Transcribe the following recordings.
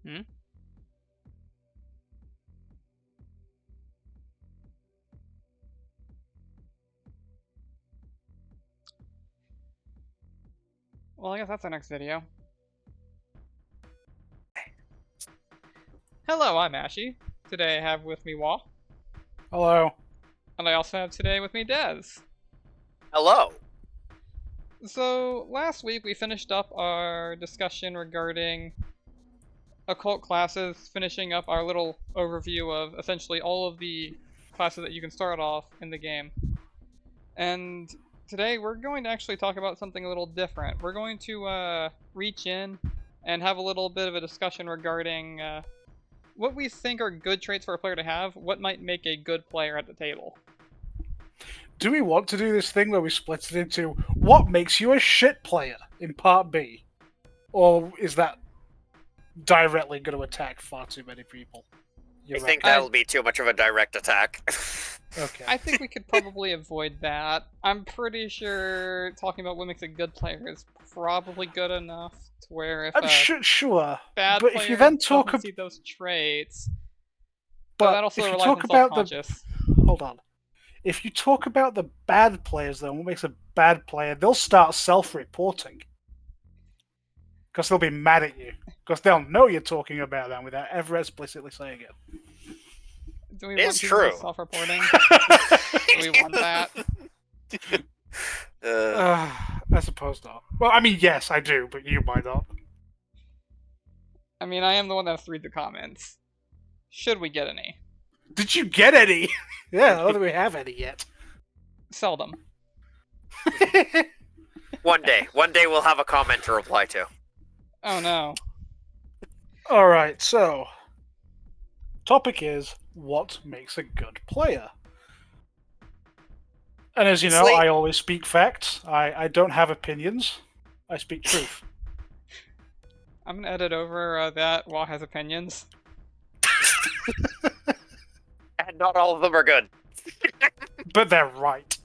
Hmm? Well, I guess that's our next video. Hello, I'm Ashy. Today I have with me Wah. Hello. And I also have today with me Dez. Hello. So, last week we finished up our discussion regarding occult classes, finishing up our little overview of essentially all of the classes that you can start off in the game. And today we're going to actually talk about something a little different. We're going to reach in and have a little bit of a discussion regarding what we think are good traits for a player to have, what might make a good player at the table. Do we want to do this thing where we split it into what makes you a shit player in part B? Or is that directly going to attack far too many people? I think that'll be too much of a direct attack. Okay. I think we could probably avoid that. I'm pretty sure talking about what makes a good player is probably good enough to where if I'm sure, bad but player if you then talk doesn't see those traits, but that also if you relies talk on about self-conscious. hold on. If you talk about the bad players, though, what makes a bad player, they'll start self-reporting. Because they'll be mad at you. Because they'll know you're talking about them without ever explicitly saying it. Do we It want is people to be true. self-reporting? Do we want that? I suppose not. Well, I mean, yes, I do, but you might not. I mean, I am the one that has to read the comments. Should we get any? Did you get any? Yeah, I don't think we have any yet. Seldom. One day we'll have a comment to reply to. Oh no. Alright, so... Topic is, what makes a good player? And as you know, I always speak facts. I don't have opinions. I speak truth. I'm gonna edit over that Wah has opinions. And not all of them are good. But they're right.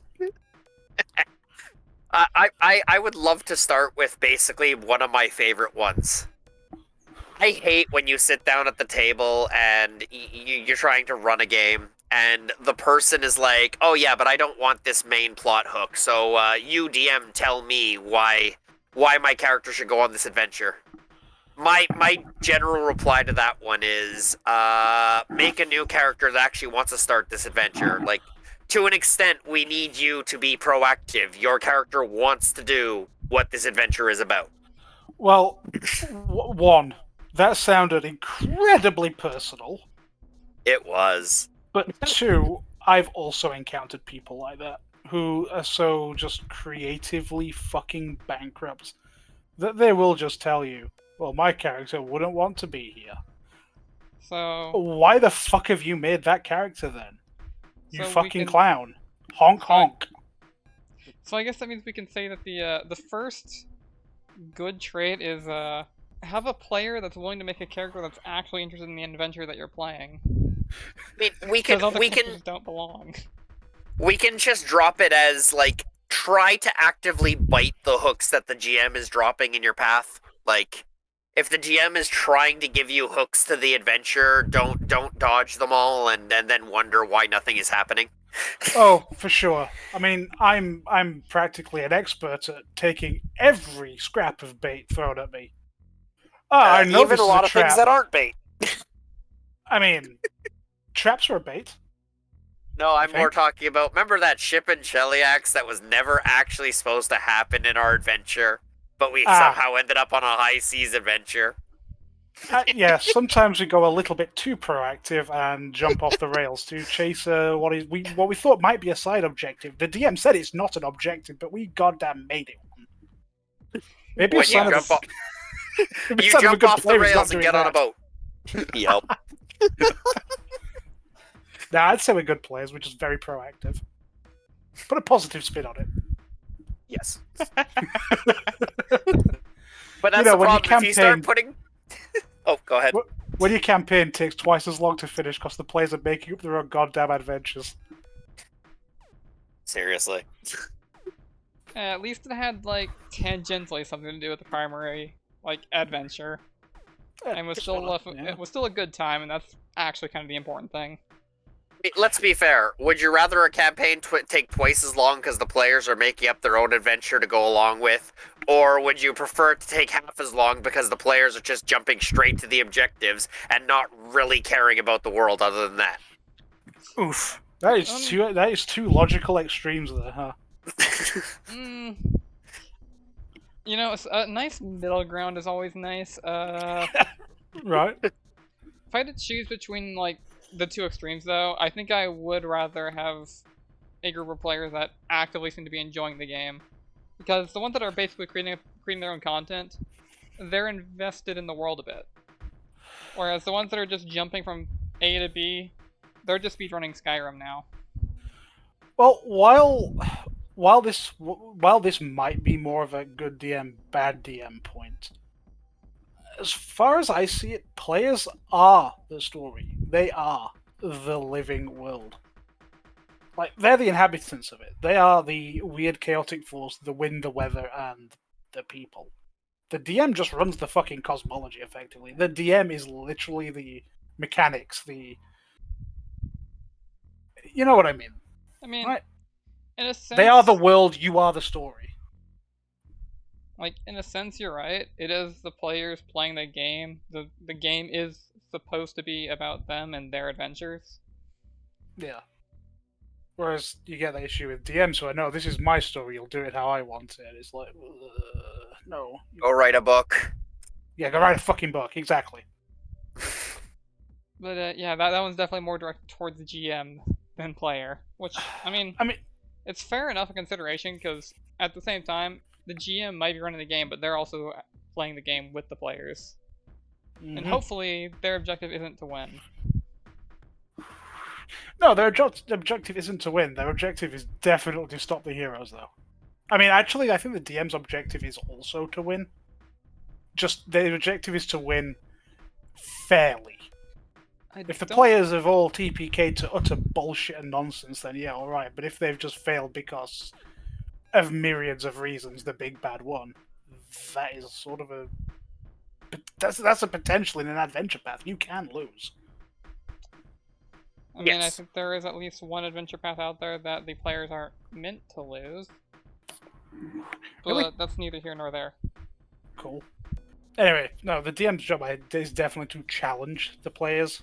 I would love to start with basically one of my favorite ones. I hate when you sit down at the table and you're trying to run a game, and the person is like, "Oh yeah, but I don't want this main plot hook. So you DM tell me why my character should go on this adventure." My general reply to that one is, make a new character that actually wants to start this adventure. Like, to an extent, we need you to be proactive. Your character wants to do what this adventure is about. Well, one, that sounded incredibly personal. It was. But two, I've also encountered people like that who are so just creatively fucking bankrupt that they will just tell you, well, my character wouldn't want to be here. So... Why the fuck have you made that character then? You So fucking clown. Honk honk. So I guess that means we can say that the first good trait is have a player that's willing to make a character that's actually interested in the adventure that you're playing. I mean, we can don't belong. We can just drop it as like, try to actively bite the hooks that the GM is dropping in your path. Like, if the GM is trying to give you hooks to the adventure, don't dodge them all and then wonder why nothing is happening. Oh, for sure. I mean, I'm practically an expert at taking every scrap of bait thrown at me. I know even a lot of things that aren't bait. I mean, traps are a bait. No, I'm more talking about, remember that ship in Cheliax that was never actually supposed to happen in our adventure, but we somehow ended up on a high seas adventure? Yeah, sometimes we go a little bit too proactive and jump off the rails to chase what we thought might be a side objective. The DM said it's not an objective, but we goddamn made it one. Maybe when you jump off, the rails and get on a boat. Yep. Nah, I'd say we're good players. We're just very proactive. Put a positive spin on it. Yes. But that's the problem. If you start putting... Oh, go ahead. When your campaign takes twice as long to finish because the players are making up their own goddamn adventures. Seriously. At least it had, like, tangentially something to do with the primary, like, adventure. and it was still a good time, and that's actually kind of the important thing. Let's be fair. Would you rather a campaign take twice as long because the players are making up their own adventure to go along with, or would you prefer it to take half as long because the players are just jumping straight to the objectives and not really caring about the world other than that? Oof. That is two logical extremes there, huh? Mm, you know, a nice middle ground is always nice. Right. If I had to choose between like the two extremes, though, I think I would rather have a group of players that actively seem to be enjoying the game, because the ones that are basically creating their own content, they're invested in the world a bit, whereas the ones that are just jumping from A to B, they're just speedrunning Skyrim now. Well, while this might be more of a good DM, bad DM point, as far as I see it, players are the story. They are the living world. Like, they're the inhabitants of it. They are the weird, chaotic force, the wind, the weather, and the people. The DM just runs the fucking cosmology, effectively. The DM is literally the mechanics, the... You know what I mean, I mean, right? in a sense, They are the world, you are the story. like in a sense, you're right. It is the players playing the game. The game is supposed to be about them and their adventures. Yeah. Whereas you get that issue with DMs, so I know this is my story, you'll do it how I want it. It's like, no. Go write a book. Yeah, go write a fucking book, exactly. But yeah, that one's definitely more directed towards the GM than player. Which, I mean, it's fair enough in consideration, because at the same time, the GM might be running the game, but they're also playing the game with the players. Mhm. And hopefully, their objective isn't to win. No, their objective isn't to win. Their objective is definitely to stop the heroes, though. I mean, actually, I think the DM's objective is also to win. Just their objective is to win fairly. If the players have all TPK'd to utter bullshit and nonsense, then yeah, alright. But if they've just failed because of myriads of reasons, the big bad one, that is sort of a... That's a potential in an adventure path. You can lose. I mean, Yes. I think there is at least one adventure path out there that the players aren't meant to lose. But Really? that's neither here nor there. Cool. Anyway, no, the DM's job is definitely to challenge the players.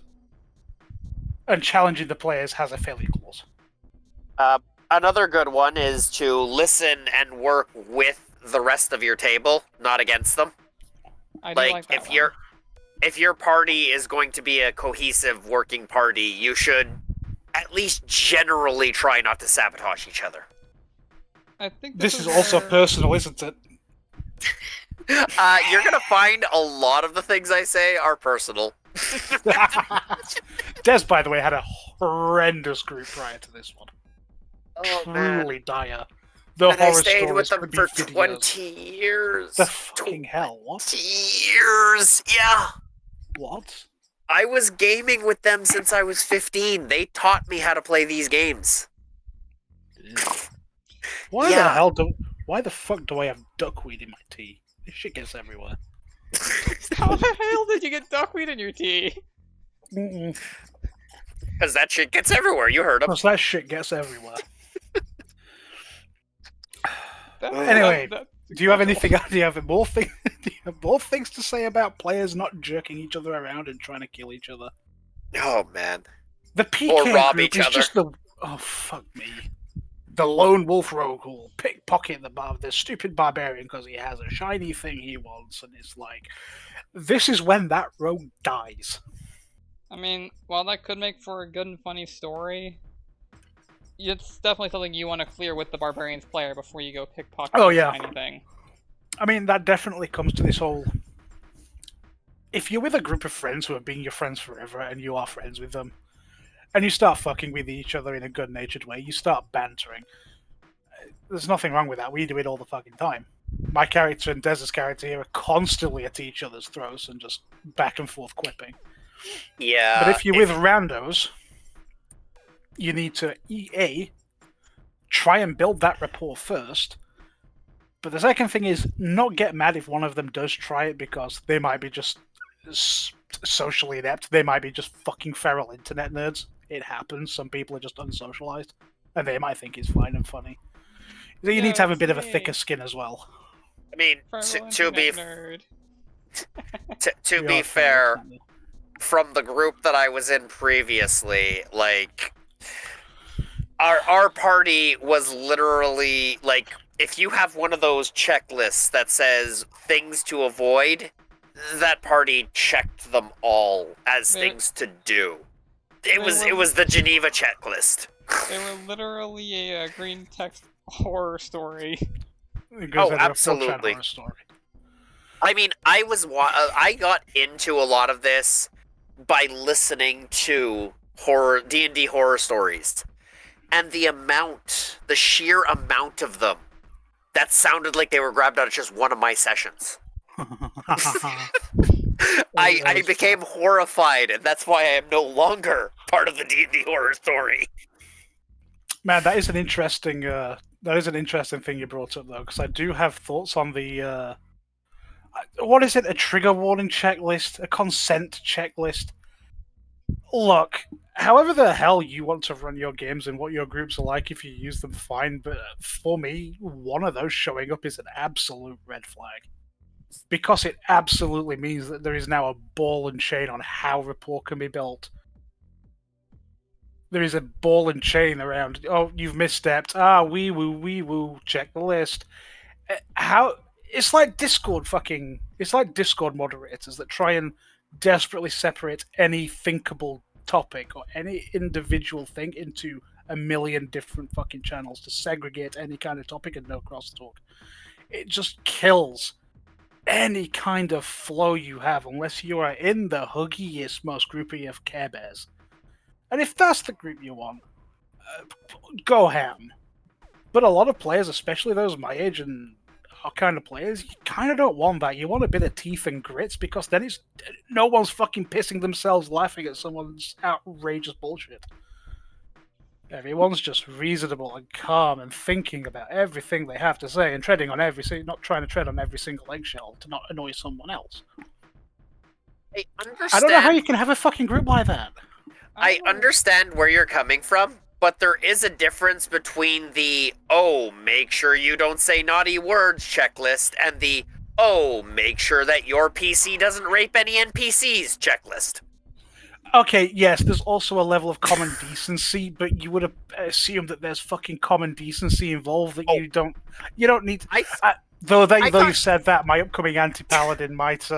And challenging the players has a failure clause. Another good one is to listen and work with the rest of your table, not against them. I do like that one. If your party is going to be a cohesive working party, you should at least generally try not to sabotage each other. I think This is also personal, isn't it? You're gonna find a lot of the things I say are personal. Des, by the way, had a horrendous group prior to this one. Oh, Truly dire. The and I horror stayed with stories them could be for videos. 20 years. The fucking hell, what? 20 years, yeah. What? I was gaming with them since I was 15. They taught me how to play these games. Why the fuck do I have duckweed in my tea? This shit gets everywhere. How the hell did you get duckweed in your tea? Because that shit gets everywhere. You heard him. Because that shit gets everywhere. Anyway, do you have anything? Do you have more things? Do you have more things to say about players not jerking each other around and trying to kill each other? Oh man. The PK Or rob group each is other. just the fuck me. The lone wolf rogue who will pickpocket the stupid barbarian because he has a shiny thing he wants, and it's like, this is when that rogue dies. I mean, while that could make for a good and funny story, it's definitely something you want to clear with the barbarian's player before you go pickpocket anything. I mean, that definitely comes to this whole... If you're with a group of friends who have been your friends forever, and you are friends with them, and you start fucking with each other in a good-natured way, you start bantering. There's nothing wrong with that. We do it all the fucking time. My character and Dez's character here are constantly at each other's throats and just back and forth quipping. Yeah. But if you're with randos, you need to try and build that rapport first. But the second thing is not get mad if one of them does try it, because they might be just socially inept. They might be just fucking feral internet nerds. It happens. Some people are just unsocialized, and they might think it's fine and funny. So you need to Yeah, have a it's bit of a thicker me, skin as well. I mean, feral internet nerd. to You be are feral fair, internet nerd. from the group that I was in previously, like our party was literally like, if you have one of those checklists that says things to avoid, that party checked them all as They things to do. It they it were was the Geneva checklist. they were literally a green text horror story. Because they're a 4chan Absolutely. horror story. I mean, I got into a lot of this by listening to D&D horror stories, and the sheer amount of them that sounded like they were grabbed out of just one of my sessions. I became horrified, and that's why I am no longer part of the D&D horror story. Man, that is an interesting thing you brought up though, because I do have thoughts on the what is it? A trigger warning checklist, a consent checklist. Look, however the hell you want to run your games and what your groups are like, if you use them, fine. But for me, one of those showing up is an absolute red flag. Because it absolutely means that there is now a ball and chain on how rapport can be built. There is a ball and chain around, oh, you've misstepped. Ah, wee woo, check the list. How it's like Discord moderators that try and desperately separate any thinkable topic or any individual thing into a million different fucking channels to segregate any kind of topic and no crosstalk. It just kills any kind of flow you have unless you are in the huggiest, most groupy of Care Bears. And if that's the group you want, go ham. But a lot of players, especially those my age and our kind of players, you kind of don't want that. You want a bit of teeth and grits because then it's no one's fucking pissing themselves laughing at someone's outrageous bullshit. Everyone's just reasonable and calm and thinking about everything they have to say and treading on not trying to tread on every single eggshell to not annoy someone else. I don't know how you can have a fucking group like that. I understand where you're coming from, but there is a difference between the, oh, make sure you don't say naughty words checklist and the, oh, make sure that your PC doesn't rape any NPCs checklist. Okay, yes, there's also a level of common decency, but you would have assumed that there's fucking common decency involved that you don't need. Though you said that, my upcoming anti-paladin might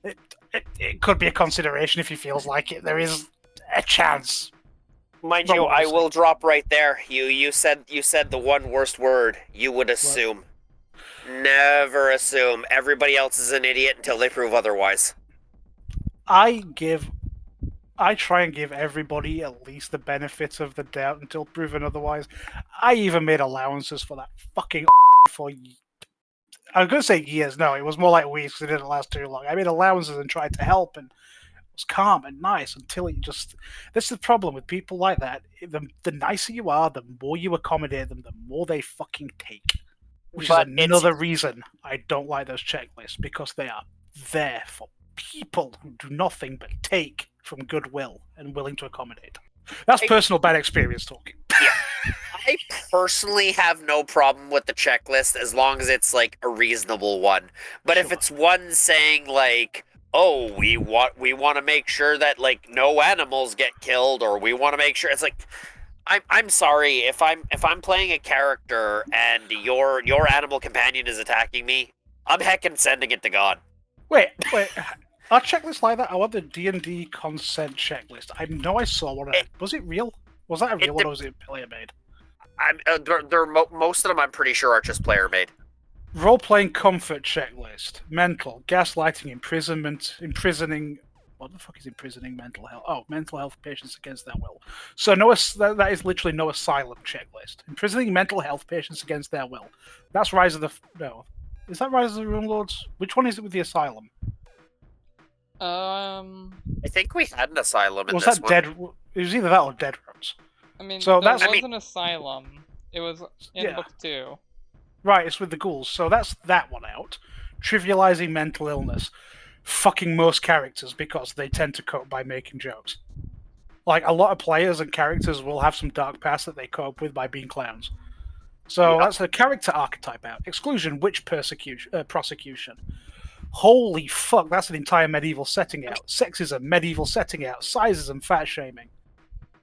it could be a consideration if he feels like it. There is a chance. Mind you, I will drop right there. You said the one worst word. You would assume. What? Never assume. Everybody else is an idiot until they prove otherwise. I try and give everybody at least the benefit of the doubt until proven otherwise. I even made allowances for that fucking for. I was going to say years. No, it was more like weeks because it didn't last too long. I made allowances and tried to help and was calm and nice until it just. This is the problem with people like that. The nicer you are, the more you accommodate them, the more they fucking take. Which is another reason I don't like those checklists, because they are there for people who do nothing but take from goodwill and willing to accommodate. That's personal bad experience talking. Yeah. I personally have no problem with the checklist as long as it's like a reasonable one. But if it's one saying like, oh, we want to make sure that like no animals get killed, or we want to make sure, it's like, I'm sorry, if I'm playing a character and your animal companion is attacking me, I'm heckin' sending it to God. Wait. A checklist like that? I want the D&D consent checklist. I know I saw one. Was it real? Was that a real one, or was it player made? Most of them, I'm pretty sure, are just player made. Role-playing comfort checklist: mental, gaslighting, imprisoning. What the fuck is imprisoning mental health? Oh, mental health patients against their will. So that is literally no asylum checklist. Imprisoning mental health patients against their will. That's Rise of the no. Is that Rise of the Rune Lords? Which one is it with the asylum? I think we had an asylum in was this that one. Dead? It was either that or Dead Rooms. I mean, so there was an asylum. It was in book 2. Right, it's with the ghouls. So that's that one out. Trivializing mental illness. fucking most characters because they tend to cope by making jokes. Like, a lot of players and characters will have some dark past that they cope with by being clowns. So Yep. that's a character archetype out. Exclusion, witch prosecution. Holy fuck, that's an entire medieval setting out. Sexism, medieval setting out. Sizeism, fat shaming.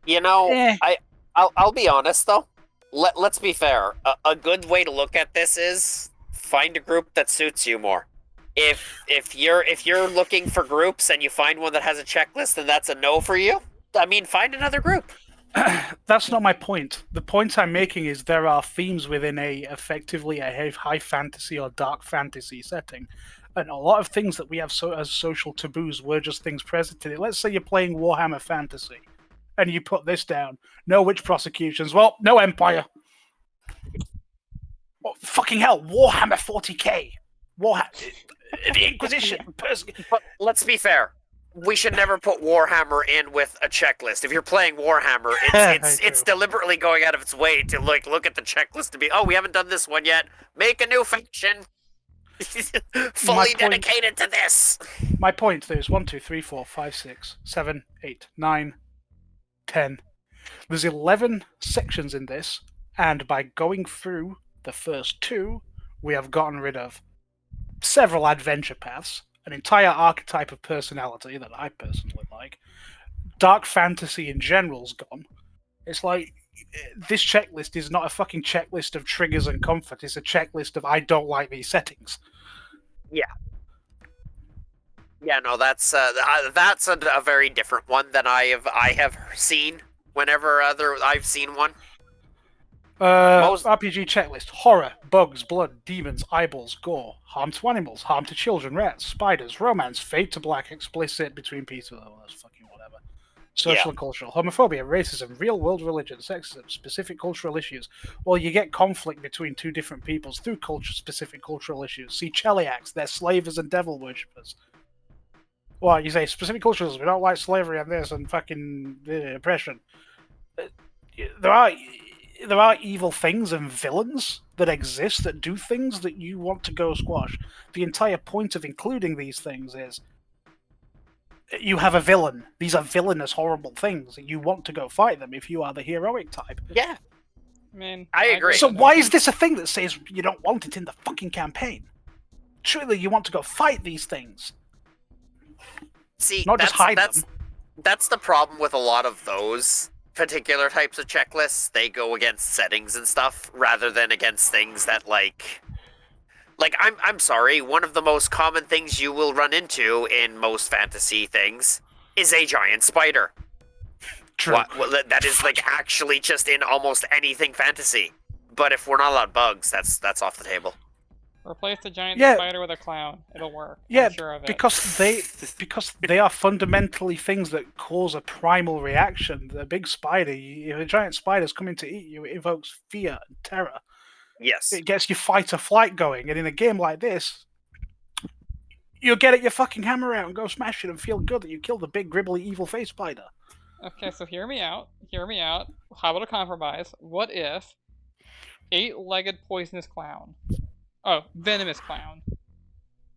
You know, Eh. I'll be honest though. Let's be fair. A good way to look at this is find a group that suits you more. If you're looking for groups and you find one that has a checklist and that's a no for you, I mean, find another group. That's not my point. The point I'm making is there are themes within effectively a high fantasy or dark fantasy setting, and a lot of things that we have as social taboos were just things present in it. Let's say you're playing Warhammer Fantasy, and you put this down: no witch prosecutions. Well, no Empire. Oh, fucking hell, Warhammer 40k. The Inquisition. But let's be fair. We should never put Warhammer in with a checklist. If you're playing Warhammer, it's deliberately going out of its way to look at the checklist to be, oh, we haven't done this one yet. Make a new faction. Fully dedicated to this. My point, there's 1, 2, 3, 4, 5, 6, 7, 8, 9, 10. There's 11 sections in this, and by going through the first 2, we have gotten rid of several adventure paths, an entire archetype of personality that I personally like. Dark fantasy in general's gone. It's like, this checklist is not a fucking checklist of triggers and comfort, it's a checklist of I don't like these settings. Yeah, no, that's a very different one than I have seen whenever I've seen one. RPG checklist: horror, bugs, blood, demons, eyeballs, gore, harm to animals, harm to children, rats, spiders, romance, fade to black, explicit between people. Oh, that's fucking whatever. Social and cultural, homophobia, racism, real world religion, sexism, specific cultural issues. Well, you get conflict between two different peoples through specific cultural issues. See Cheliacs, they're slavers and devil worshippers. Well, you say specific cultures, we don't like slavery and this and fucking oppression. There are evil things and villains that exist that do things that you want to go squash. The entire point of including these things is you have a villain. These are villainous, horrible things. You want to go fight them if you are the heroic type. Yeah. I mean, I agree. So why is this a thing that says you don't want it in the fucking campaign? Surely you want to go fight these things. See, not just hide them. That's the problem with a lot of those particular types of checklists. They go against settings and stuff rather than against things that like I'm sorry, one of the most common things you will run into in most fantasy things is a giant spider. True. That is like actually just in almost anything fantasy. But if we're not allowed bugs, that's off the table. Replace the giant spider with a clown. It'll work. Yeah, I'm sure of it. because they are fundamentally things that cause a primal reaction. The big spider, if a giant spider's coming to eat you, it evokes fear and terror. Yes. It gets your fight or flight going, and in a game like this, you'll get your fucking hammer out and go smash it and feel good that you killed the big gribbly evil face spider. Okay, so hear me out. Hear me out. How about a compromise? What if 8-legged poisonous clown? Oh, venomous clown.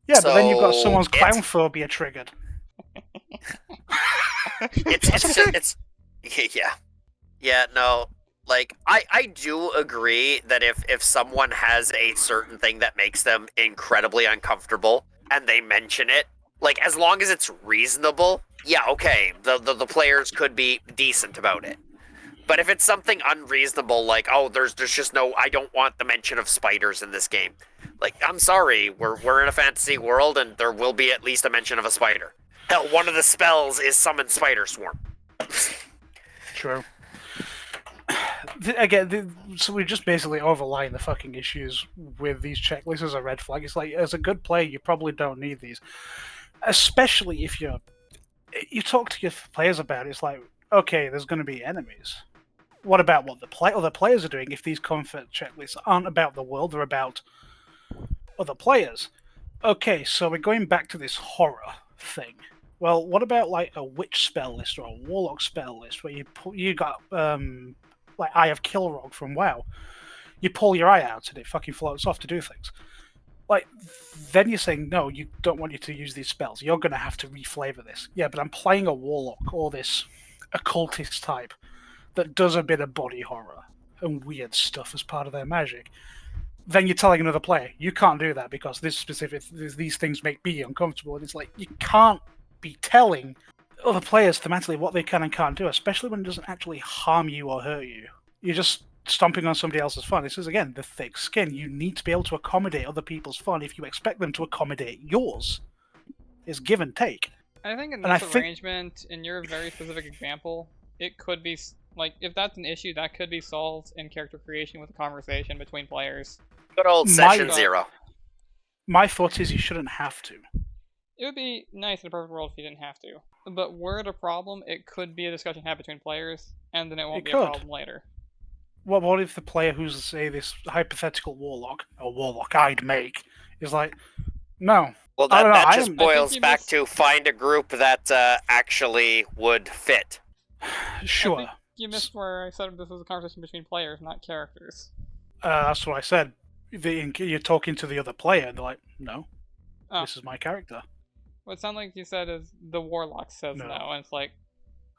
Yeah, but then you've got So someone's clown phobia triggered. It's yeah, no. Like I do agree that if someone has a certain thing that makes them incredibly uncomfortable and they mention it, like as long as it's reasonable, yeah, okay, the players could be decent about it. But if it's something unreasonable, like, oh, there's just no, I don't want the mention of spiders in this game. Like, I'm sorry, we're in a fantasy world, and there will be at least a mention of a spider. Hell, one of the spells is summon spider swarm. True. So we're just basically overlying the fucking issues with these checklists as a red flag. It's like, as a good player, you probably don't need these. Especially if you talk to your players about it, it's like, okay, there's going to be enemies. What about what other players are doing if these comfort checklists aren't about the world, they're about other players? Okay, so we're going back to this horror thing. Well, what about like a witch spell list or a warlock spell list where you got like Eye of Kilrog from WoW? You pull your eye out and it fucking floats off to do things. like, then you're saying, no, you don't want you to use these spells. You're going to have to reflavor this. Yeah, but I'm playing a warlock or this occultist type that does a bit of body horror and weird stuff as part of their magic. Then you're telling another player, you can't do that because these things make me uncomfortable. And it's like, you can't be telling other players thematically what they can and can't do, especially when it doesn't actually harm you or hurt you. You're just stomping on somebody else's fun. This is, again, the thick skin. You need to be able to accommodate other people's fun if you expect them to accommodate yours. It's give and take. I think in And I this think- arrangement, in your very specific example, it could be like if that's an issue, that could be solved in character creation with a conversation between players. Good old My- session 0. My thought is you shouldn't have to. It would be nice in a perfect world if you didn't have to. But were it a problem, it could be a discussion had between players, and then it won't It be could. a problem later. What if the player who's, say, this hypothetical warlock, or warlock I'd make, is like, no. Well, I don't know, that I just am- boils you back missed- to find a group that actually would fit. Sure. I think you missed where I said this was a conversation between players, not characters. That's what I said. You're talking to the other player, and they're like, no, Oh. this is my character. What it sounded like you said is the warlock says No. no, and it's like,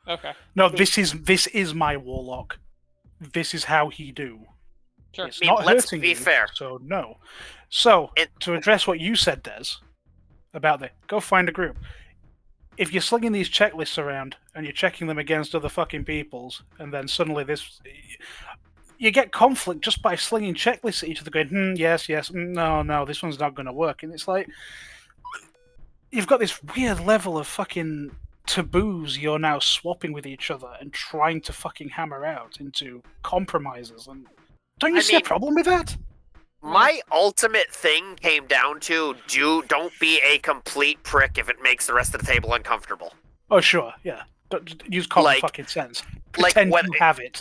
okay, No, this is my warlock. This is how he do. sure. It's I mean, not let's hurting be you, fair. so no. So, It- to address what you said, Des, about go find a group. If you're slinging these checklists around and you're checking them against other fucking people's, and then suddenly you get conflict just by slinging checklists at each other, going, yes, no, this one's not going to work. And it's like, you've got this weird level of fucking taboos you're now swapping with each other and trying to fucking hammer out into compromises. And don't you I see a mean- problem with that? My ultimate thing came down to don't be a complete prick if it makes the rest of the table uncomfortable. Oh, sure, yeah. Don't use common Like- fucking sense. like Pretend what- you have it.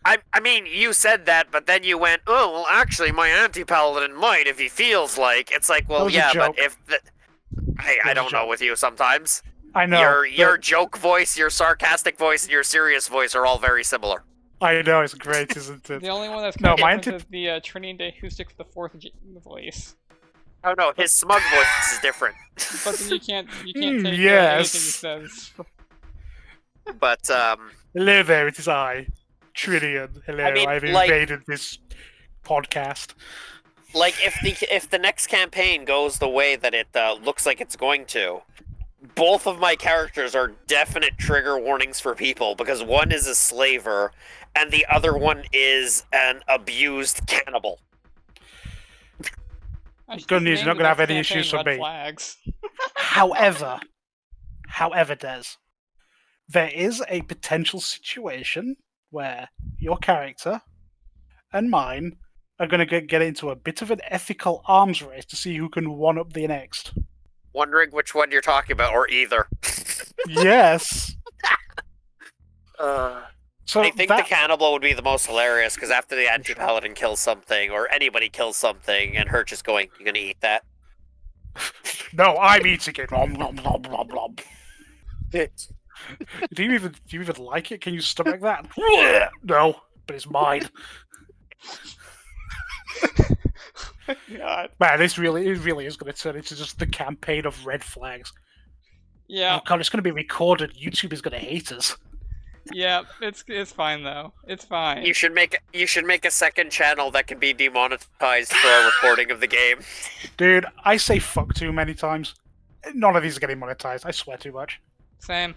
I mean, you said that, but then you went, oh, well, actually, my anti-paladin might if he feels like. It's like, That well, was a yeah, but joke. if the... Hey, I was a don't know joke. with you sometimes. I know. Your joke voice, your sarcastic voice, and your serious voice are all very similar. I know, it's great, isn't it? The only one that's No, kind of my different is the Trinity who sticks with the fourth voice. Oh no, his smug voice is different. But then you can't take anything he yes. says. But Hello there, it is I, Trinian. Hello, I mean, I've like- invaded this podcast. like if the next campaign goes the way that it looks like it's going to, both of my characters are definite trigger warnings for people because one is a slaver and the other one is an abused cannibal. I should Good just news, name you're not the gonna have next any campaign issues from Red me. Flags. However, Des, there is a potential situation where your character and mine are going to get into a bit of an ethical arms race to see who can one-up the next. Wondering which one you're talking about, or either. Yes. So I think the cannibal would be the most hilarious because after the anti-paladin kills something, or anybody kills something, and her just going, "You gonna eat that?" No, I'm eating it. Nom, nom, nom, nom, nom. Do you even like it? Can you stomach that? No, but it's mine. God. Man, it really is going to turn into just the campaign of red flags. Yeah, Oh god, it's going to be recorded. YouTube is going to hate us. yeah, it's fine though. It's fine. You should make a second channel that can be demonetized for a recording of the game. Dude, I say fuck too many times. None of these are getting monetized. I swear too much. Same.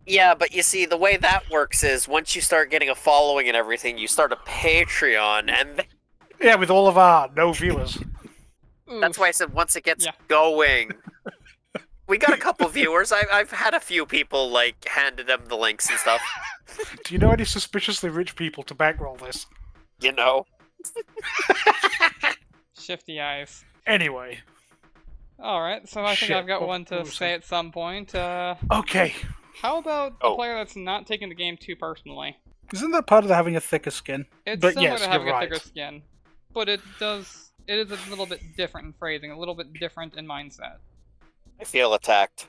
Yeah, but you see, the way that works is once you start getting a following and everything, you start a Patreon, and Yeah, with all of our no viewers. that's Oof. why I said once it gets Yeah. going. We got a couple viewers. I've had a few people like handed them the links and stuff. Do you know any suspiciously rich people to bankroll this? You know. Shifty eyes. Anyway, Alright, so I think Shit, I've got what one to was say it? at some point. okay. How about a Oh. player that's not taking the game too personally? Isn't that part of the having a thicker skin? It's But similar yes, to having you're a right. thicker skin, but it is a little bit different in phrasing, a little bit different in mindset. I feel attacked.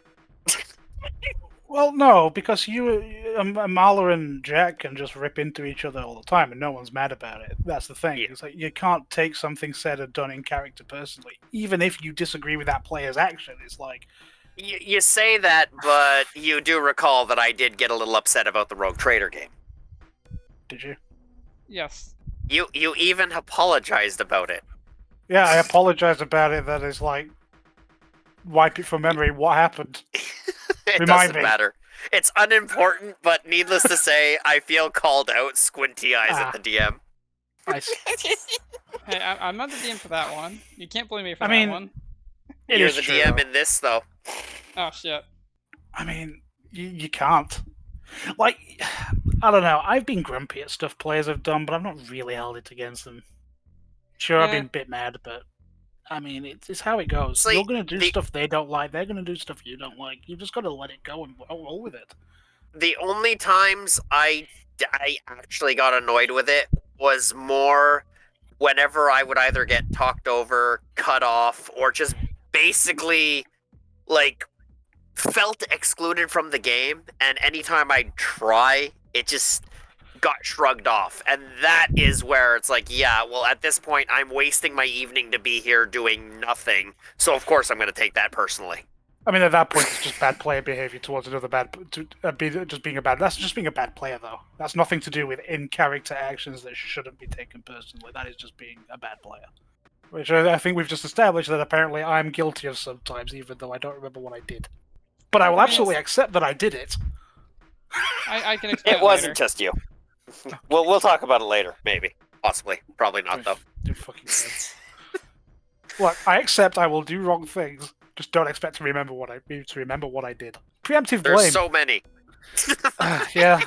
Well, no, because Amala and Jack can just rip into each other all the time, and no one's mad about it. That's the thing. Yeah. It's like you can't take something said or done in character personally, even if you disagree with that player's action. It's like, You say that, but you do recall that I did get a little upset about the Rogue Trader game. did you? Yes. You even apologized about it. Yeah, I apologize about it. That is like, wipe it from memory. What happened? It Remind doesn't me. matter. It's unimportant, but needless to say, I feel called out, squinty eyes at the DM. Hey, I'm not the DM for that one. You can't blame me for I that mean, one. it You're is the true, DM though. in this, though. Oh shit. I mean, you can't. Like, I don't know. I've been grumpy at stuff players have done, but I've not really held it against them. Sure, I've Yeah. been a bit mad, but I mean, it's how it goes. See, You're gonna do the- stuff they don't like. They're gonna do stuff you don't like. You just gotta let it go and roll with it. The only times I actually got annoyed with it was more whenever I would either get talked over, cut off, or just basically like felt excluded from the game. And anytime I'd try, it just got shrugged off. And that is where it's like, yeah, well, at this point, I'm wasting my evening to be here doing nothing. So of course I'm going to take that personally. I mean, at that point, it's just bad player behavior towards another just being a bad. That's just being a bad player, though. That's nothing to do with in-character actions that shouldn't be taken personally. That is just being a bad player. Which I think we've just established that apparently I'm guilty of sometimes, even though I don't remember what I did. But I will I mean, absolutely accept that I did it. I can explain It it wasn't later. just you. We'll talk about it later, maybe, possibly, probably not though. Do fucking care. Look, I accept I will do wrong things. Just don't expect to remember what I did. Preemptive There's blame. so many. Yeah,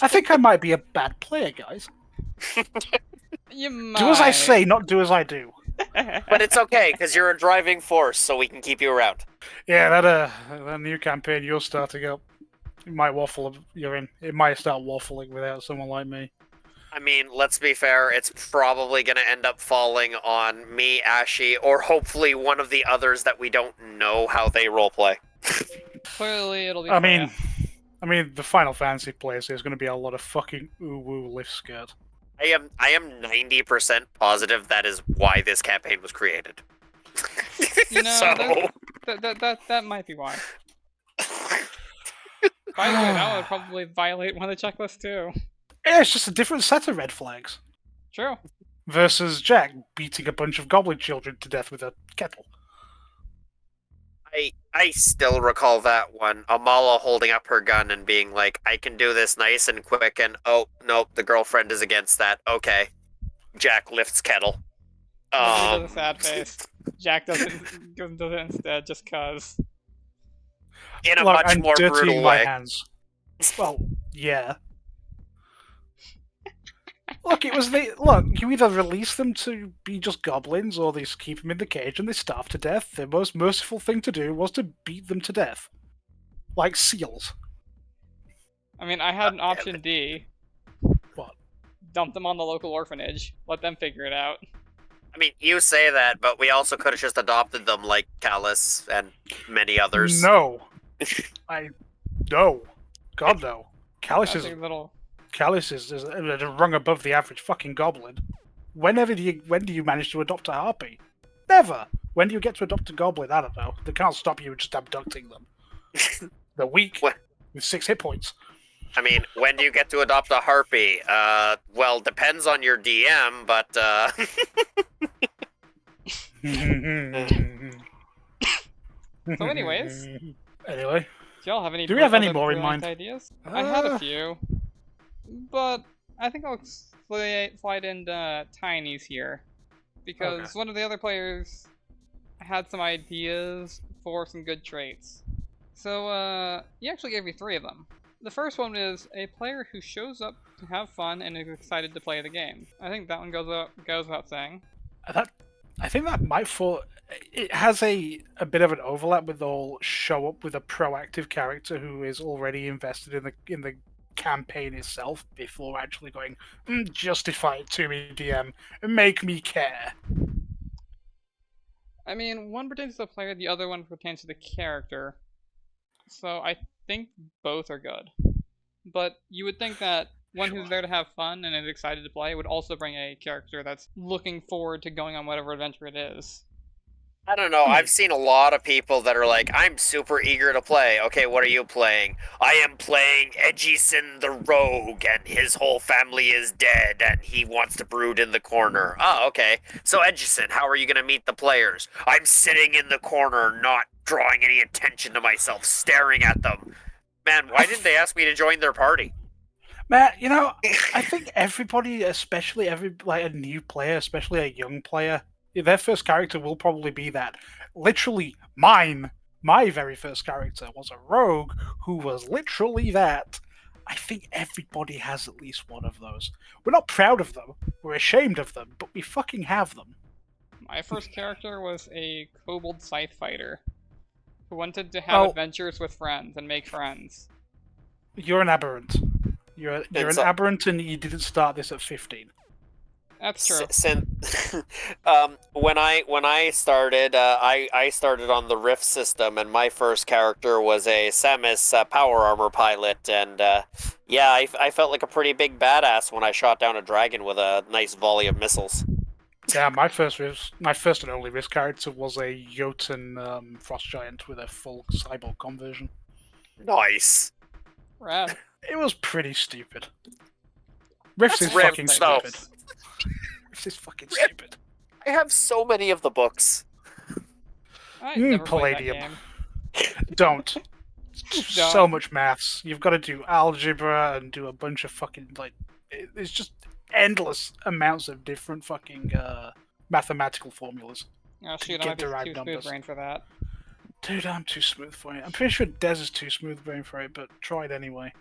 I think I might be a bad player, guys. You might. Do as I say, not do as I do. But it's okay, because you're a driving force, so we can keep you around. Yeah, that new campaign you're starting up, it might waffle. You're in. It might start waffling without someone like me. I mean, let's be fair, it's probably going to end up falling on me, Ashy, or hopefully one of the others that we don't know how they roleplay. Clearly, it'll be. I Freya. mean, the Final Fantasy players. There's going to be a lot of fucking ooh-woo lift skirt. I am 90% positive that is why this campaign was created. You know, So, that might be why. By the way, that would probably violate one of the checklists too. Yeah, it's just a different set of red flags True. versus Jack beating a bunch of goblin children to death with a kettle. I still recall that one. Amala holding up her gun and being like, I can do this nice and quick, and oh, nope, the girlfriend is against that. Okay. Jack lifts kettle. He does a sad face. Jack does it instead just cause. In a Look, much I'm more dirtying brutal my way. hands. Well, yeah. Look, you either release them to be just goblins, or they just keep them in the cage and they starve to death. The most merciful thing to do was to beat them to death. Like seals. I mean, I had an God damn option D. What? Dump them on the local orphanage. Let them figure it out. I mean, you say that, but we also could have just adopted them like Callus and many others. No. No. God, no. Callus That's is a little. a rung above the average fucking goblin. When do you manage to adopt a harpy? Never. When do you get to adopt a goblin? I don't know. They can't stop you just abducting them. They're weak What? with 6 hit points. I mean, when do you get to adopt a harpy? Well, depends on your DM, but So anyways. Anyway. Do y'all have any? Do we have any other more in brilliant mind? ideas? I had a Uh. few, but I think I'll slide in Tiny's here because Okay. one of the other players had some ideas for some good traits. So he actually gave me 3 of them. The first one is a player who shows up to have fun and is excited to play the game. I think that one goes without saying. I think that might fall. It has a bit of an overlap with the whole show up with a proactive character who is already invested in the campaign itself before actually going justify it to me, DM, make me care. I mean, one pertains to the player, the other one pertains to the character. So I think both are good. But you would think that one who's Sure. there to have fun and is excited to play would also bring a character that's looking forward to going on whatever adventure it is. I don't know. I I've mean, seen a lot of people that are like, I'm super eager to play. Okay, what are you playing? I am playing Edgison the Rogue, and his whole family is dead, and he wants to brood in the corner. Oh, okay. So, Edgison, how are you going to meet the players? I'm sitting in the corner, not drawing any attention to myself, staring at them. Man, why didn't they ask me to join their party? Matt, I think everybody, especially like a new player, especially a young player, their first character will probably be that. Literally, my very first character was a rogue who was literally that. I think everybody has at least one of those. We're not proud of them, we're ashamed of them, but we fucking have them. My first character was a kobold scythe fighter who wanted to have Well, adventures with friends and make friends. you're an aberrant. You're And an so, aberrant, and you didn't start this at 15. That's true. when I started, I started on the Rift system, and my first character was a Samus power armor pilot, and yeah, I felt like a pretty big badass when I shot down a dragon with a nice volley of missiles. Yeah, my first and only risk character was a Jotun frost giant with a full cyborg conversion. Nice. Rad. It was pretty stupid. Rift is Rift, fucking though. stupid. Rift is fucking stupid. I have so many of the books. I never played that Palladium. game. Don't. So Don't. much maths. You've got to do algebra and do a bunch of fucking it's just endless amounts of different fucking mathematical formulas. Oh shoot, I Get might be derived too smooth numbers. brain for that. Dude, I'm too smooth for it. I'm pretty sure Dez is too smooth brain for it, but try it anyway.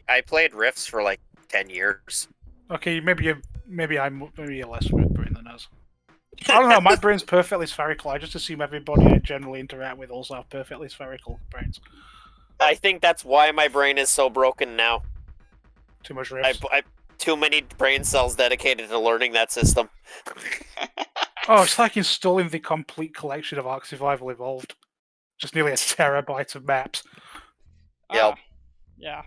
I played Rifts for like 10 years. Okay, maybe you're less smooth brain than us. I don't know. My brain's perfectly spherical. I just assume everybody I generally interact with also have perfectly spherical brains. I think that's why my brain is so broken now. Too much riffs. I too many brain cells dedicated to learning that system. Oh, it's like installing the complete collection of Ark Survival Evolved. Just nearly a terabyte of maps. Yep. Yeah.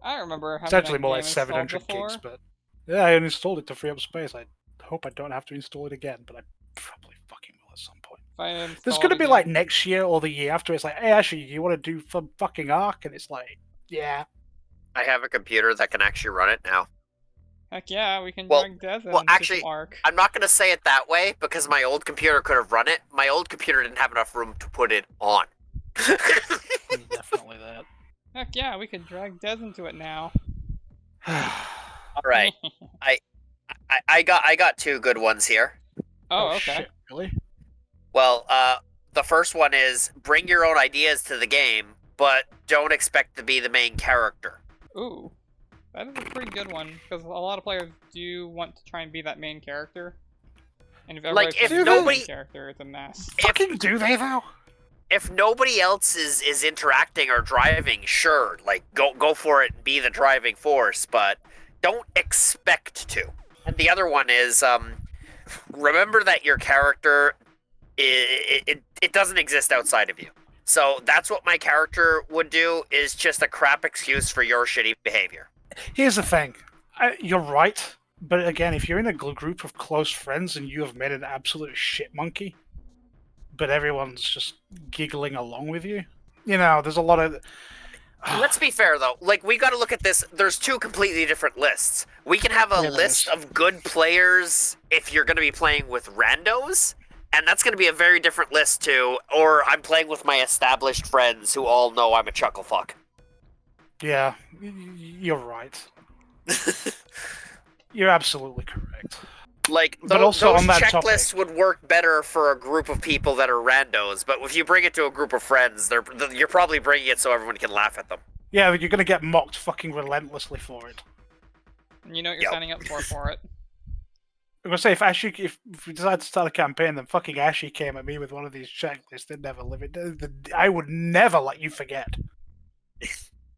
I remember having It's actually that more game like installed 700 before. gigs, but yeah, I uninstalled it to free up space. I hope I don't have to install it again, but I probably fucking will at some point. If I There's installed gonna it be in- like next year or the year after. It's like, hey, actually, you want to do some fucking Ark? And it's like, yeah. I have a computer that can actually run it now. Heck yeah, we can Well- drag Des well, into actually, some Ark. I'm not going to say it that way because my old computer could have run it. My old computer didn't have enough room to put it on. Definitely that. Heck yeah, we could drag Des into it now. All right, I got two good ones here. Oh, okay. Shit, really? Well, the first one is bring your own ideas to the game, but don't expect to be the main character. Ooh. That is a pretty good one, because a lot of players do want to try and be that main character. And if Like, everybody's if trying to be the nobody- main character, it's a mess. Fucking do they though? If nobody else is interacting or driving, sure, like go for it and be the driving force, but don't expect to. And the other one is remember that your character it doesn't exist outside of you. So that's what my character would do, is just a crap excuse for your shitty behavior. Here's the thing. You're right, but again, if you're in a group of close friends and you have made an absolute shit monkey, but everyone's just giggling along with you, there's a lot of. Let's be fair though. Like, we got to look at this. There's two completely different lists. We can have a Yeah, there list is. of good players if you're going to be playing with randos, and that's going to be a very different list to, or I'm playing with my established friends who all know I'm a chuckle fuck. Yeah, you're right. You're absolutely correct. Like, But those also on that checklists topic- would work better for a group of people that are randos, but if you bring it to a group of friends, you're probably bringing it so everyone can laugh at them. Yeah, you're gonna get mocked fucking relentlessly for it. And you know what you're Yep. signing up for it. I'm gonna say if we decide to start a campaign, then fucking Ashy came at me with one of these checklists, they'd never live it. I would never let you forget.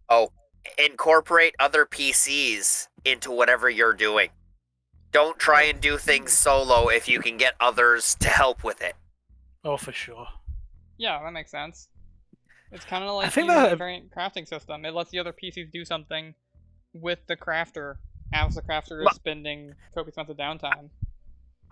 Oh, incorporate other PCs into whatever you're doing. Don't try and do things solo if you can get others to help with it. Oh, for sure. Yeah, that makes sense. It's kind of I like think using a that variant crafting system. It lets the other PCs do something with the crafter as the crafter is But- spending copious amounts of downtime.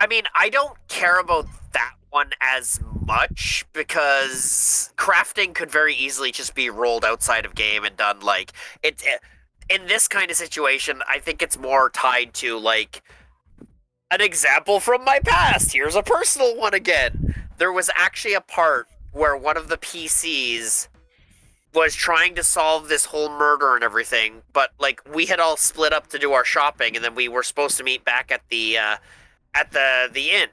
I mean, I don't care about that one as much because crafting could very easily just be rolled outside of game and done like in this kind of situation, I think it's more tied to like an example from my past. Here's a personal one again. There was actually a part where one of the PCs was trying to solve this whole murder and everything, but like we had all split up to do our shopping, and then we were supposed to meet back at the inn.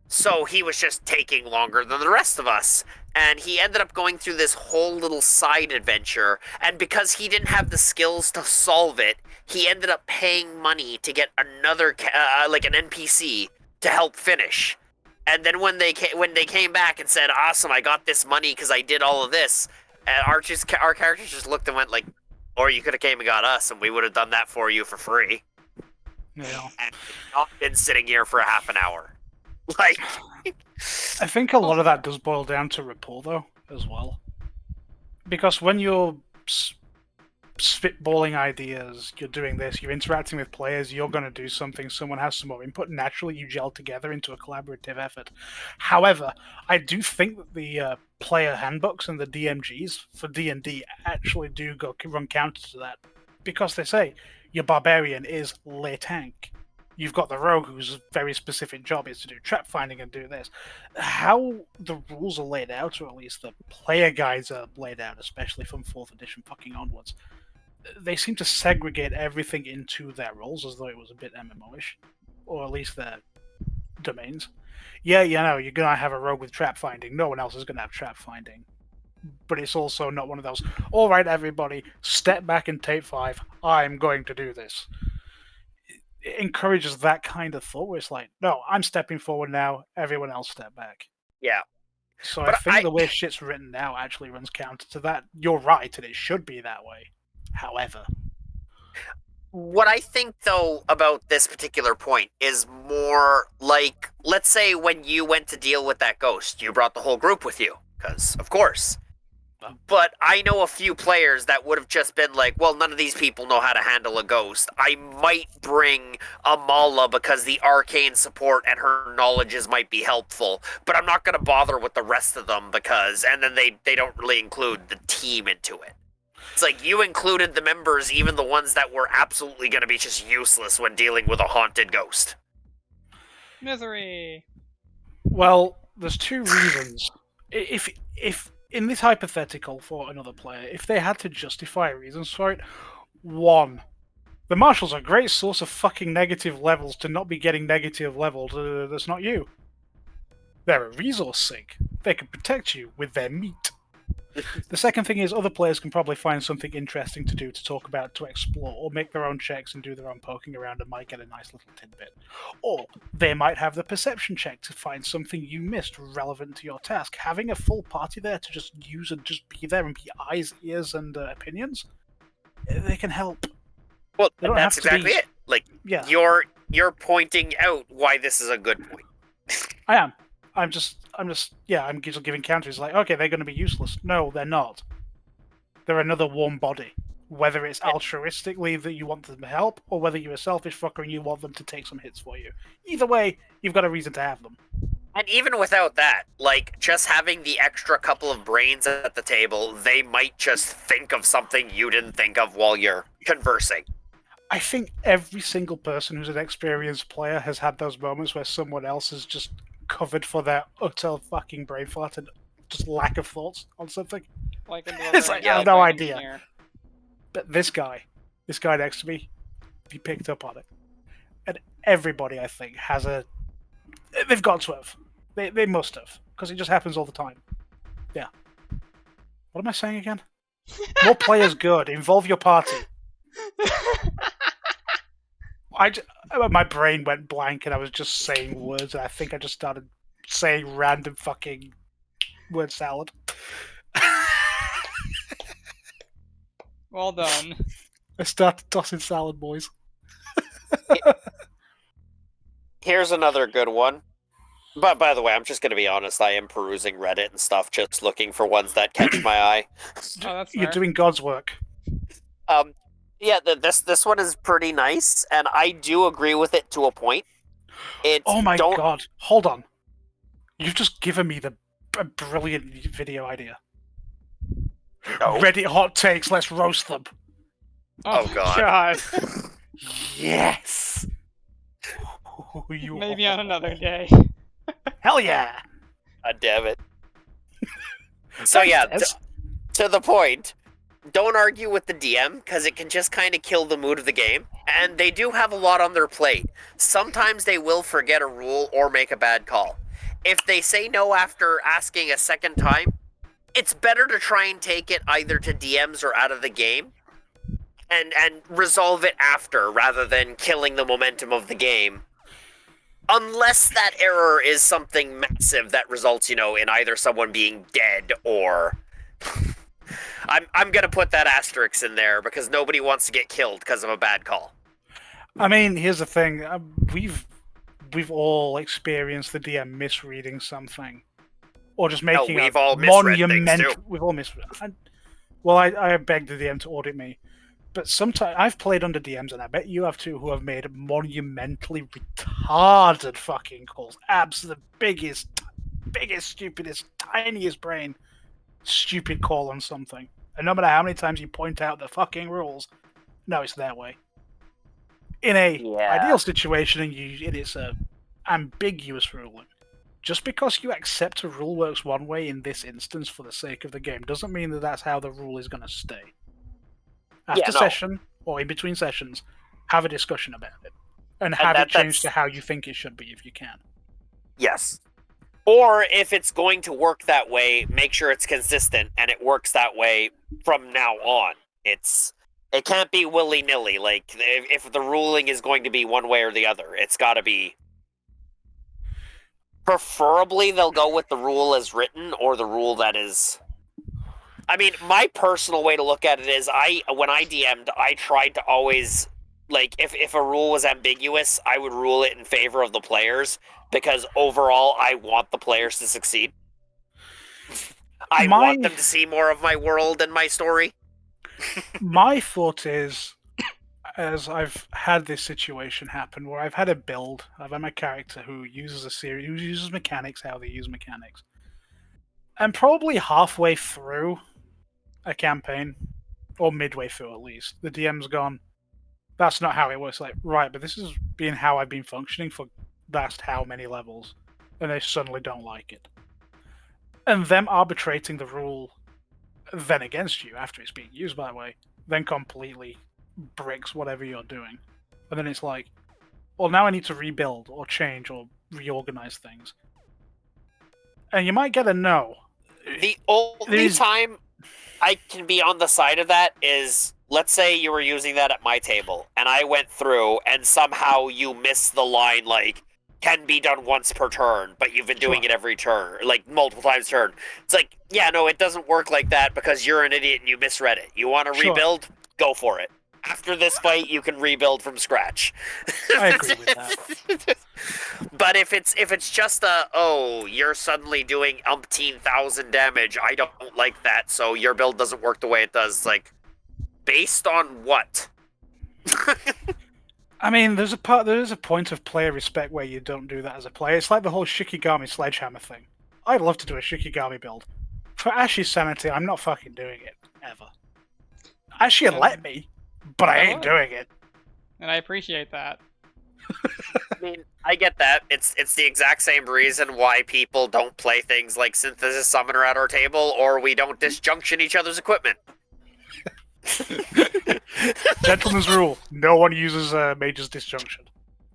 So he was just taking longer than the rest of us. And he ended up going through this whole little side adventure. And because he didn't have the skills to solve it, he ended up paying money to get another, like an NPC, to help finish. And then when they came back and said, "Awesome, I got this money because I did all of this," and our characters just looked and went like, "Or you could have came and got us, and we would have done that for you for free." Yeah. And not been sitting here for a half an hour. Like, I think a lot of that does boil down to rapport, though, as well. Because when you're spitballing ideas, you're doing this, you're interacting with players, you're going to do something, someone has some more input, naturally you gel together into a collaborative effort. However, I do think that the player handbooks and the DMGs for D&D actually do run counter to that. Because they say, your barbarian is lay tank. You've got the rogue whose very specific job is to do trap finding and do this. How the rules are laid out, or at least the player guides are laid out, especially from 4th edition fucking onwards, they seem to segregate everything into their roles as though it was a bit MMO-ish, or at least their domains. Yeah, you know, you're gonna have a rogue with trap finding. No one else is gonna have trap finding. But it's also not one of those, all right, everybody, step back and take 5. I'm going to do this. It encourages that kind of thought where it's like, no, I'm stepping forward now, everyone else step back. yeah. So I But think the way shit's written now actually runs counter to that. You're right, and it should be that way. However, what I think though about this particular point is more like, let's say when you went to deal with that ghost, you brought the whole group with you, because of course. But I know a few players that would have just been like, well, none of these people know how to handle a ghost. I might bring Amala because the arcane support and her knowledges might be helpful, but I'm not going to bother with the rest of them because, and then they don't really include the team into it. It's like you included the members, even the ones that were absolutely going to be just useless when dealing with a haunted ghost. Misery. well, there's 2 reasons. If in this hypothetical for another player, if they had to justify reasons for it, 1, the marshals are a great source of fucking negative levels to not be getting negative leveled. That's not you. They're a resource sink. They can protect you with their meat. The second thing is other players can probably find something interesting to do, to talk about, to explore, or make their own checks and do their own poking around and might get a nice little tidbit. Or they might have the perception check to find something you missed relevant to your task. Having a full party there to just use and just be there and be eyes, ears, and opinions, they can help. Well, They don't that's have to be- exactly it. Like, Yeah, you're pointing out why this is a good point. I am. I'm just giving counters like, okay, they're going to be useless. No, they're not. They're another warm body. Whether it's altruistically that you want them to help, or whether you're a selfish fucker and you want them to take some hits for you. Either way, you've got a reason to have them. And even without that, like, just having the extra couple of brains at the table, they might just think of something you didn't think of while you're conversing. I think every single person who's an experienced player has had those moments where someone else is just covered for their utter fucking brain fart and just lack of thoughts on something. Like a It's like, I have no idea. But this guy next to me, he picked up on it. And everybody, I think, has a... They've got to have. They must have. Because it just happens all the time. Yeah. What am I saying again? More players good. Involve your party. My brain went blank and I was just saying words, and I think I just started saying random fucking word salad. Well done. I started tossing salad, boys. Here's another good one. But by the way, I'm just gonna be honest. I am perusing Reddit and stuff, just looking for ones that catch my eye. Oh, that's You're fair. doing God's work. Yeah, this one is pretty nice, and I do agree with it to a point. It's Oh my don't god. Hold on. You've just given me a brilliant video idea. no. Reddit hot takes, let's roast them. Oh, my God. Yes! You Maybe on another day. Hell yeah! God damn it. So Thanks, yeah, Des. to the point. Don't argue with the DM because it can just kind of kill the mood of the game. And they do have a lot on their plate. Sometimes they will forget a rule or make a bad call. If they say no after asking a second time, it's better to try and take it either to DMs or out of the game and resolve it after rather than killing the momentum of the game. Unless that error is something massive that results, in either someone being dead or I'm gonna put that asterisk in there because nobody wants to get killed because of a bad call. I mean, here's the thing. We've all experienced the DM misreading something, or just No, making we've a all misread things too. We've all misread. Well, I begged the DM to audit me, but sometimes I've played under DMs, and I bet you have too, who have made monumentally retarded fucking calls. Absolute biggest, stupidest, tiniest brain, stupid call on something. And no matter how many times you point out the fucking rules, no, it's their way. In a ideal situation, and it's a ambiguous ruling. Just because you accept a rule works one way in this instance for the sake of the game doesn't mean that that's how the rule is going to stay. After session or in between sessions, have a discussion about it and have it changed to how you think it should be if you can. Yes. Or if it's going to work that way, make sure it's consistent and it works that way from now on. It can't be willy-nilly. Like, if the ruling is going to be one way or the other, it's got to be. Preferably, they'll go with the rule as written or the rule that is. I mean, my personal way to look at it is when I DM'd, I tried to always, like, if a rule was ambiguous, I would rule it in favor of the players because overall, I want the players to succeed. I want them to see more of my world and my story. My thought is, as I've had this situation happen where I've had a build, I've had my character who uses who uses mechanics, how they use mechanics, and probably halfway through a campaign, or midway through at least, the DM's gone, that's not how it works. Like, right, but this has been how I've been functioning for last how many levels, and they suddenly don't like it. And them arbitrating the rule then against you after it's being used, by the way, then completely bricks whatever you're doing. And then it's like, well, now I need to rebuild or change or reorganize things. And you might get a no. The only time I can be on the side of that is, let's say you were using that at my table, and I went through, and somehow you missed the line, like, can be done once per turn, but you've been doing it every turn, like, multiple times turn. It's like, yeah, no, it doesn't work like that because you're an idiot and you misread it. You want to rebuild? Go for it. After this fight, you can rebuild from scratch. I agree with that. But if it's just you're suddenly doing umpteen thousand damage, I don't like that, so your build doesn't work the way it does. Like, based on what? I mean, there is a point of player respect where you don't do that as a player. It's like the whole Shikigami sledgehammer thing. I'd love to do a Shikigami build. For Ash's sanity, I'm not fucking doing it, ever. Ashi let me, but I ain't doing it. And I appreciate that. I mean, I get that. It's the exact same reason why people don't play things like Synthesis Summoner at our table, or we don't disjunction each other's equipment. Gentleman's rule: no one uses Mage's Disjunction.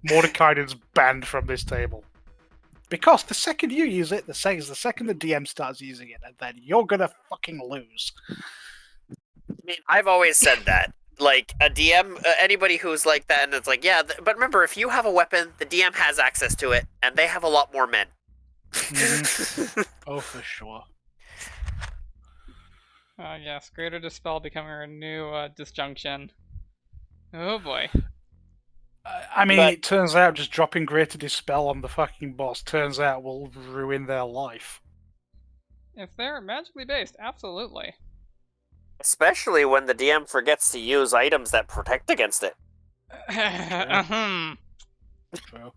Mordekaisen's banned from this table. Because the second you use it, the second the DM starts using it, and then you're gonna fucking lose. I mean, I've always said that. Like, a DM, anybody who's like that, and it's like, yeah, but remember, if you have a weapon, the DM has access to it, and they have a lot more men. Mm-hmm. Oh, for sure. Yes, Greater Dispel becoming a new disjunction. Oh boy. I mean, But- it turns out just dropping Greater Dispel on the fucking boss turns out will ruin their life. If they're magically based, absolutely. Especially when the DM forgets to use items that protect against it. Ahem. True.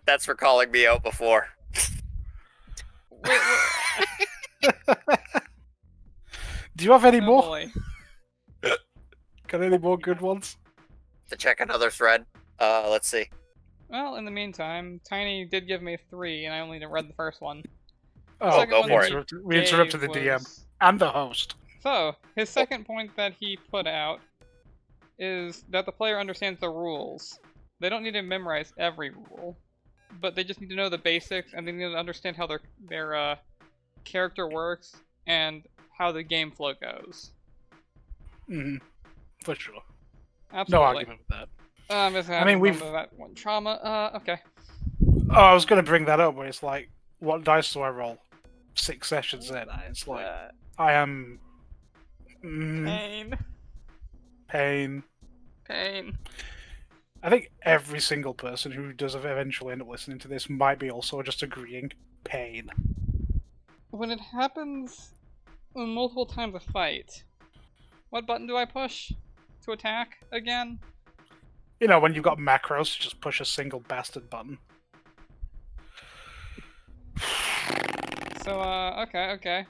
That's for calling me out before. Wait, Do you have any oh more? boy. Got any more good ones? To check another thread. Let's see. Well, in the meantime, Tiny did give me 3, and I only read the first one. Oh, second go one for that it. he We interrupted the gave DM was- and the host. So, his second point that he put out is that the player understands the rules. They don't need to memorize every rule, but they just need to know the basics, and they need to understand how their character works and how the game flow goes. For sure. Absolutely. No argument with that. I'm just I mean, we've- that one trauma. Okay. Oh, I was going to bring that up, where it's like, what dice do I roll? 6 sessions in. It's like, I am... Pain. pain. I think every single person who does eventually end up listening to this might be also just agreeing. Pain. When it happens multiple times a fight, what button do I push to attack again? You know, when you've got macros, just push a single bastard button. So, okay.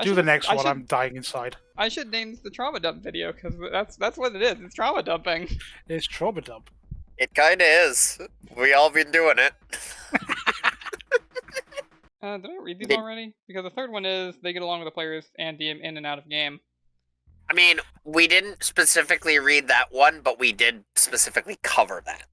Do the next one, I'm dying inside. I should name this the trauma dump video, because that's what it is. It's trauma dumping. It's trauma dump. It kinda is. We all been doing it. Did I read these Did- already? Because the third one is they get along with the players and DM in and out of game. I mean, we didn't specifically read that one, but we did specifically cover that.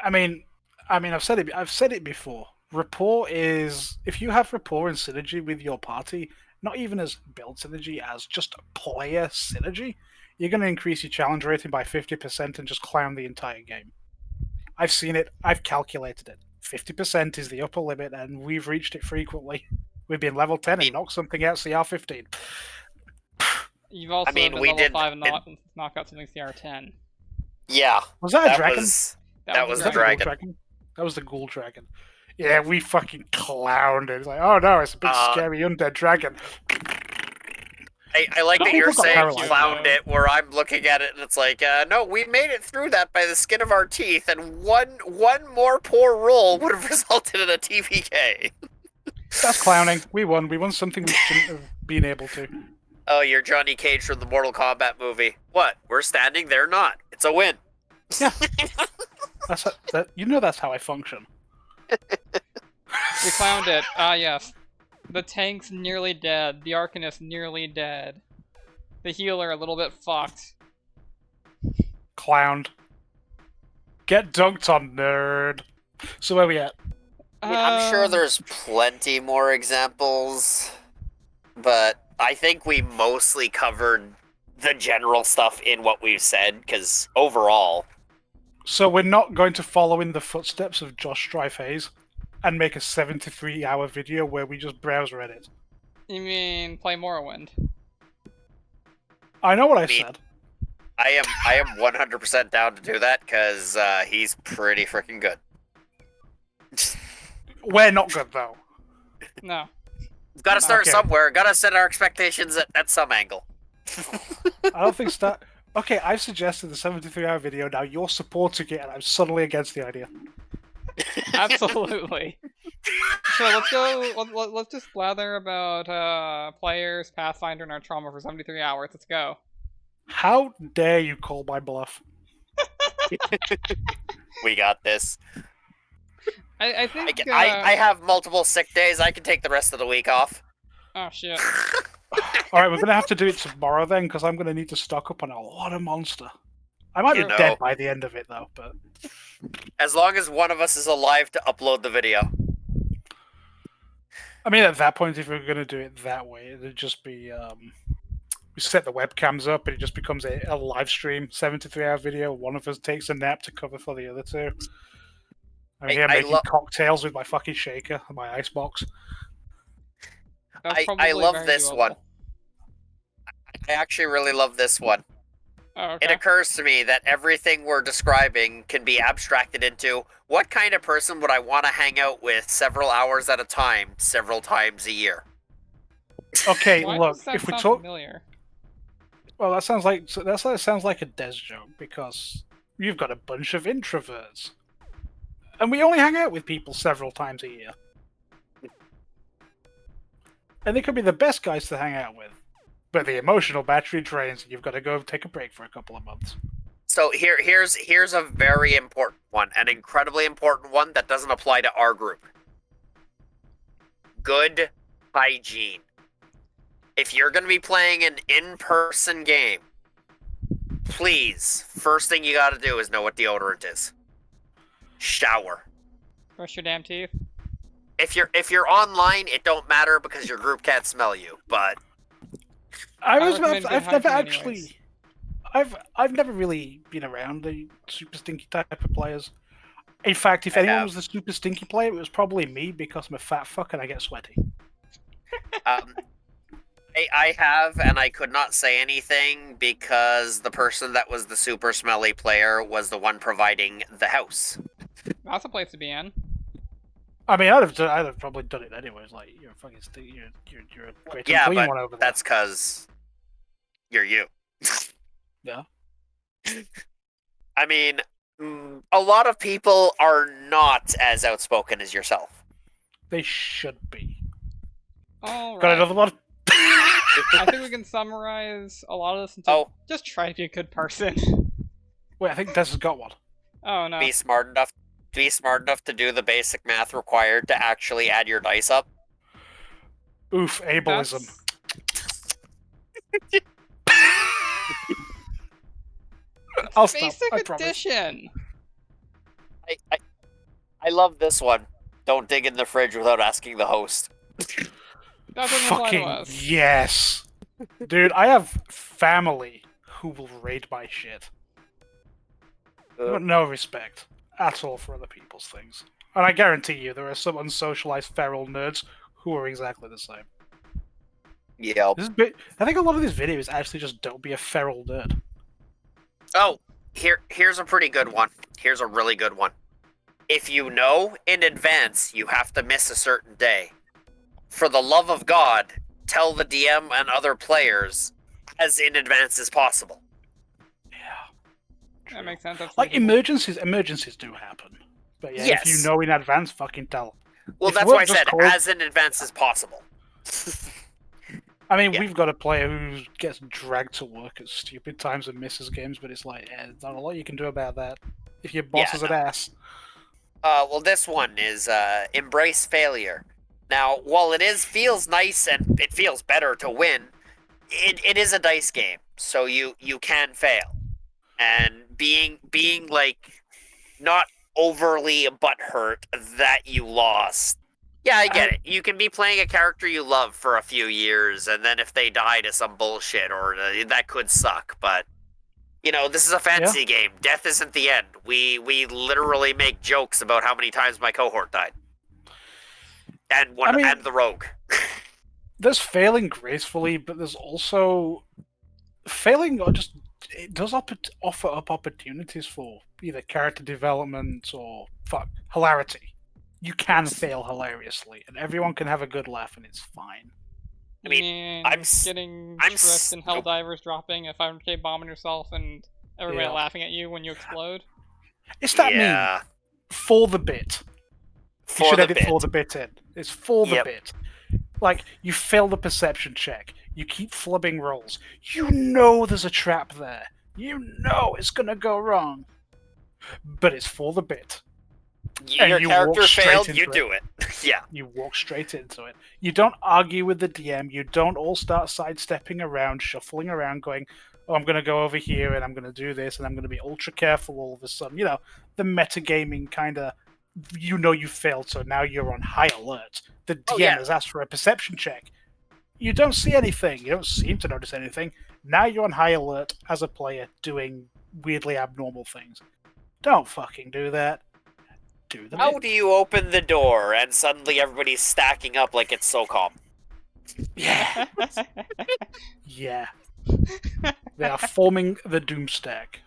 I mean, I've said it before. Rapport is, if you have rapport and synergy with your party, not even as build synergy, as just player synergy, you're going to increase your challenge rating by 50% and just clown the entire game. I've seen it. I've calculated it. 50% is the upper limit, and we've reached it frequently. We've been level 10 and knocked something out CR15. You've also mean, been we level did- 5 and knock out something CR10. Yeah, Was that a that dragon? was That was a the dragon. dragon. That was the ghoul dragon. Yeah, we fucking clowned it. It's like, oh no, it's a big scary undead dragon. I like Some that you're people got saying paralyzed. clowned it, where I'm looking at it and it's like, no, we made it through that by the skin of our teeth, and one more poor roll would have resulted in a TPK. That's clowning. We won. We won something we shouldn't have been able to. Oh, you're Johnny Cage from the Mortal Kombat movie. What? We're standing, they're not. It's a win. Yeah. You know that's how I function. We clowned it. Ah, yes. The tank's nearly dead. The Arcanist nearly dead. The healer a little bit fucked. Clowned. Get dunked on, nerd. So where we at? I mean, I'm sure there's plenty more examples, but I think we mostly covered the general stuff in what we've said, because overall... So we're not going to follow in the footsteps of Josh Strife Hayes and make a 73-hour video where we just browse Reddit. You mean play Morrowind? I know what I mean- said. I am 100% down to do that, because he's pretty freaking good. We're not good, though. No. Gotta start Okay. somewhere, gotta set our expectations at some angle. I don't think start. Okay, I've suggested the 73-hour video. Now you're supporting it, and I'm suddenly against the idea. Absolutely. So let's go. Let's just blather about players, Pathfinder, and our trauma for 73 hours. Let's go. How dare you call my bluff? We got this. I think. I have multiple sick days, I can take the rest of the week off. Oh shit. All right, we're gonna have to do it tomorrow then, because I'm gonna need to stock up on a lot of monster. I might You be know. dead by the end of it though, but As long as one of us is alive to upload the video. I mean, at that point, if we're gonna do it that way, it'd just be we set the webcams up, and it just becomes a live stream, 73-hour video. One of us takes a nap to cover for the other two. I'm here I making lo- cocktails with my fucking shaker and my icebox. That's I probably love very this doable. one. I actually really love this one. Oh, It okay. occurs to me that everything we're describing can be abstracted into what kind of person would I want to hang out with several hours at a time, several times a year? Okay, Why look, does that if we sound talk, familiar? well, that sounds like a Des joke because you've got a bunch of introverts, and we only hang out with people several times a year, and they could be the best guys to hang out with, but the emotional battery drains, and you've got to go take a break for a couple of months. So here's a very important one, an incredibly important one that doesn't apply to our group. Good hygiene. If you're going to be playing an in-person game, please, first thing you got to do is know what deodorant is. Shower. Brush your damn teeth. If you're online, it don't matter because your group can't smell you. But I recommend good I've never hygiene actually, anyways. I've never really been around the super stinky type of players. In fact, if I anyone have. was the super stinky player, it was probably me because I'm a fat fuck and I get sweaty. um, I have, and I could not say anything because the person that was the super smelly player was the one providing the house. That's a place to be in. I mean, I'd have probably done it anyways. Like, you're a fucking you're a great Yeah, clean but one over there. that's because you're you. Yeah. I mean, a lot of people are not as outspoken as yourself. They should be. All Got right. another one. I think we can summarize a lot of this into just try to be a good person. Wait, I think Des has got one. Oh no. Be smart enough. Be smart enough to do the basic math required to actually add your dice up. Oof, ableism. I'll stop. Basic I promise. addition. I love this one. Don't dig in the fridge without asking the host. That doesn't apply to Fucking us. yes, dude. I have family who will raid my shit. I've got no respect at all for other people's things, and I guarantee you there are some unsocialized feral nerds who are exactly the same. Yeah. I think a lot of these videos actually just don't be a feral nerd. Oh, here's a pretty good one. Here's a really good one. If you know in advance you have to miss a certain day, for the love of God, tell the DM and other players as in advance as possible. That makes sense. That's Like reasonable. emergencies do happen, but yeah, Yes. if you know in advance, fucking tell. Well, If that's work why I just said called- as in advance as possible. I mean, Yeah. we've got a player who gets dragged to work at stupid times and misses games, but it's like, there's not a lot you can do about that. If your boss Yeah, is an no. ass. Well, this one is embrace failure. Now, while feels nice and it feels better to win, it is a dice game, so you can fail. And being like not overly butthurt that you lost. Yeah, I get it. You can be playing a character you love for a few years, and then if they die to some bullshit, or that could suck. But you know, this is a fantasy game. Death isn't the end. We literally make jokes about how many times my cohort died, and and the rogue. There's failing gracefully, but there's also failing. It does offer up opportunities for either character development or hilarity. You can fail hilariously, and everyone can have a good laugh, and it's fine. I mean, getting tripped and Helldivers dropping a 500k bomb on yourself and everybody laughing at you when you explode. It's that meme. For the bit. For you should the edit bit. for the bit in. It's for the bit. Like, you fail the perception check. You keep flubbing rolls. You know there's a trap there. You know it's gonna go wrong. But it's for the bit. Your character failed, you do it. Yeah. You walk straight into it. You don't argue with the DM. You don't all start sidestepping around, shuffling around, going, oh, I'm going to go over here and I'm going to do this and I'm going to be ultra careful all of a sudden. You know, the metagaming kind of, you failed, so now you're on high alert. The DM has asked for a perception check. You don't see anything. You don't seem to notice anything. Now you're on high alert as a player doing weirdly abnormal things. Don't fucking do that. How do you open the door and suddenly everybody's stacking up like it's so calm? Yeah. Yeah. They are forming the Doomstack.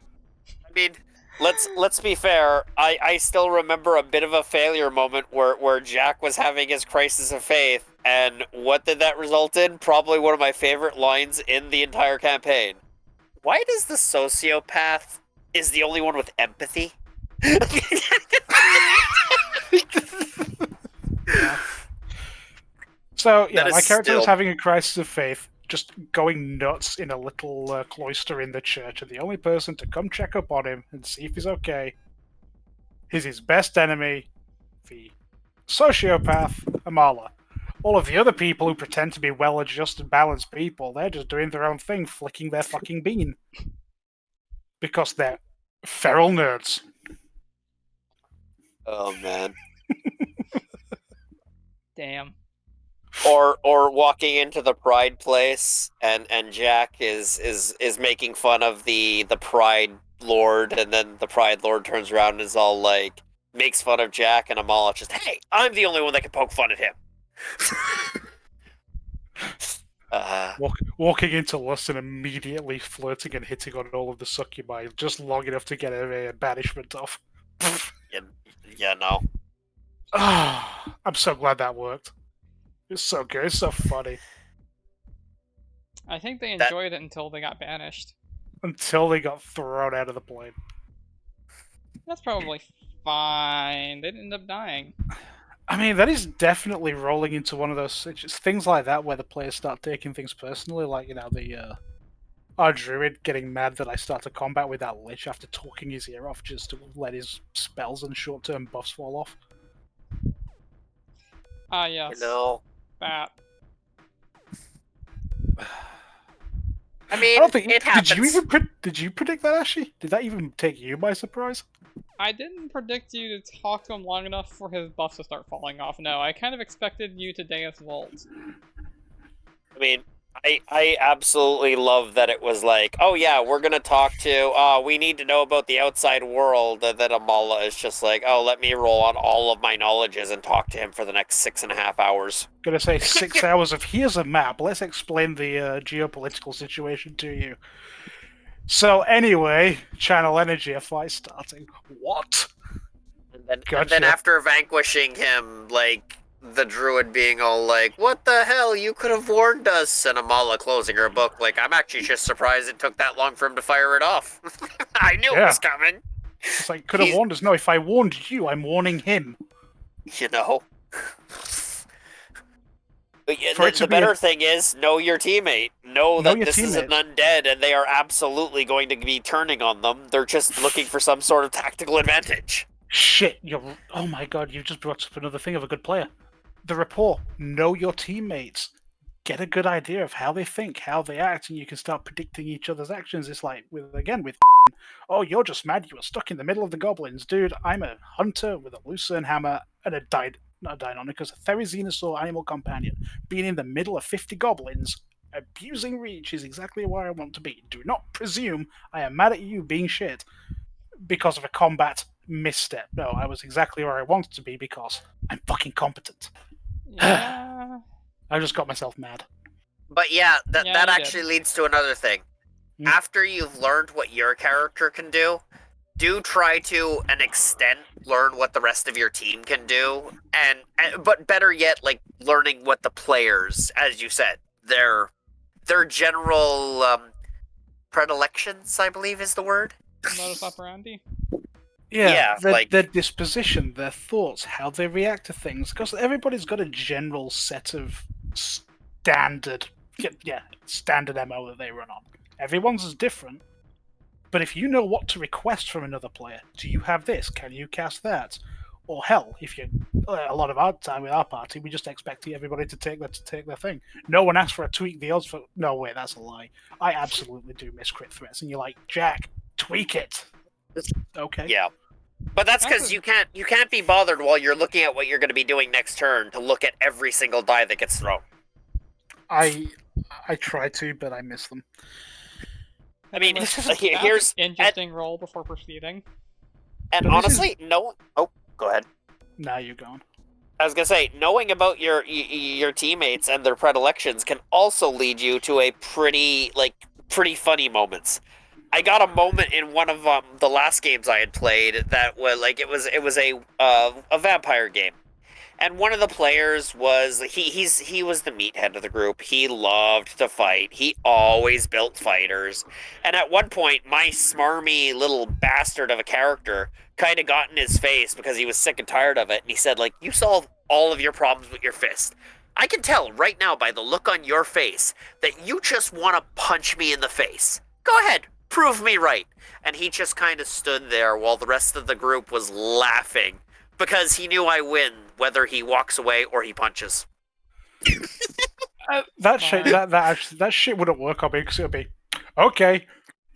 I mean, let's be fair. I still remember a bit of a failure moment where Jack was having his crisis of faith, and what did that result in? Probably one of my favorite lines in the entire campaign. Why does the sociopath is the only one with empathy? Yeah. So, yeah, That my is character was still- having a crisis of faith, just going nuts in a little cloister in the church, and the only person to come check up on him and see if he's okay is his best enemy, the sociopath, Amala. All of the other people who pretend to be well-adjusted, balanced people, they're just doing their own thing, flicking their fucking bean. Because they're feral nerds. Oh man. Damn. Or walking into the Pride place and Jack is making fun of the Pride Lord, and then the Pride Lord turns around and is all like makes fun of Jack, and Amala just, hey, I'm the only one that can poke fun at him. Walking into lust and immediately flirting and hitting on all of the succubi just long enough to get a banishment off. yeah, no. I'm so glad that worked. It's so good. It's so funny. I think they That- enjoyed it until they got banished. Until they got thrown out of the plane. That's probably fine. They didn't end up dying. I mean, that is definitely rolling into one of those things like that where the players start taking things personally, like, you know, our druid getting mad that I start to combat with that lich after talking his ear off just to let his spells and short-term buffs fall off. Ah, yes. You know. That. I mean, I don't think it happens. did you predict that, Ashley? Did that even take you by surprise? I didn't predict you to talk to him long enough for his buffs to start falling off. No, I kind of expected you to Deus Volt. I mean, I absolutely love that it was like, oh yeah, we're gonna talk to, we need to know about the outside world, and then Amala is just like, oh, let me roll on all of my knowledges and talk to him for the next 6.5 hours. Gonna say 6 hours of here's a map. Let's explain the geopolitical situation to you. So anyway, channel energy, a fight starting. What? And then Gotcha. after vanquishing him, like, the druid being all like, what the hell, you could have warned us, and Amala closing her book like, I'm actually just surprised it took that long for him to fire it off. I knew it was coming. It's like, could have warned us. No, if I warned you, I'm warning him. You know? But yeah, For it to the be a- better thing is, know your teammate. Know that your this is an teammate. undead, and they are absolutely going to be turning on them. They're just looking for some sort of tactical advantage. Shit, oh my god, you just brought up another thing of a good player. The rapport. Know your teammates. Get a good idea of how they think, how they act, and you can start predicting each other's actions. It's like, with oh, you're just mad you were stuck in the middle of the goblins. Dude, I'm a hunter with a lucerne hammer and not a Deinonychus, a Therizinosaur animal companion. Being in the middle of 50 goblins, abusing reach is exactly where I want to be. Do not presume I am mad at you being shit because of a combat misstep. No, I was exactly where I wanted to be because I'm fucking competent. Yeah. I just got myself mad. But yeah, Yeah, that you did. actually leads to another thing. Hmm. After you've learned what your character can do try to an extent learn what the rest of your team can do, and but better yet, like learning what the players, as you said, their general predilections, I believe is the word. Modus operandi. Yeah, their disposition, their thoughts, how they react to things. Because everybody's got a general set of standard MO that they run on. Everyone's is different. But if you know what to request from another player, do you have this? Can you cast that? Or hell, if you a lot of our time with our party, we just expect everybody to take their thing. No one asks for a tweak the odds for. No, wait, that's a lie. I absolutely do miss crit threats, and you're like, Jack, tweak it. Okay. Yeah. But that's That's because a- you can't be bothered while you're looking at what you're going to be doing next turn to look at every single die that gets thrown. I try to, but I miss them. I mean, That's here's an interesting roll before proceeding. and But this honestly, no. Oh, go ahead. Now you're gone. I was gonna say, knowing about your teammates and their predilections can also lead you to a pretty pretty funny moments. I got a moment in one of the last games I had played that was like it was a vampire game. And one of the players was he was the meathead of the group. He loved to fight. He always built fighters. And at one point, my smarmy little bastard of a character kind of got in his face because he was sick and tired of it. And he said, like, you solve all of your problems with your fist. I can tell right now by the look on your face that you just want to punch me in the face. Go ahead, prove me right. And he just kind of stood there while the rest of the group was laughing because he knew I win whether he walks away or he punches. That shit wouldn't work on me because it would be okay,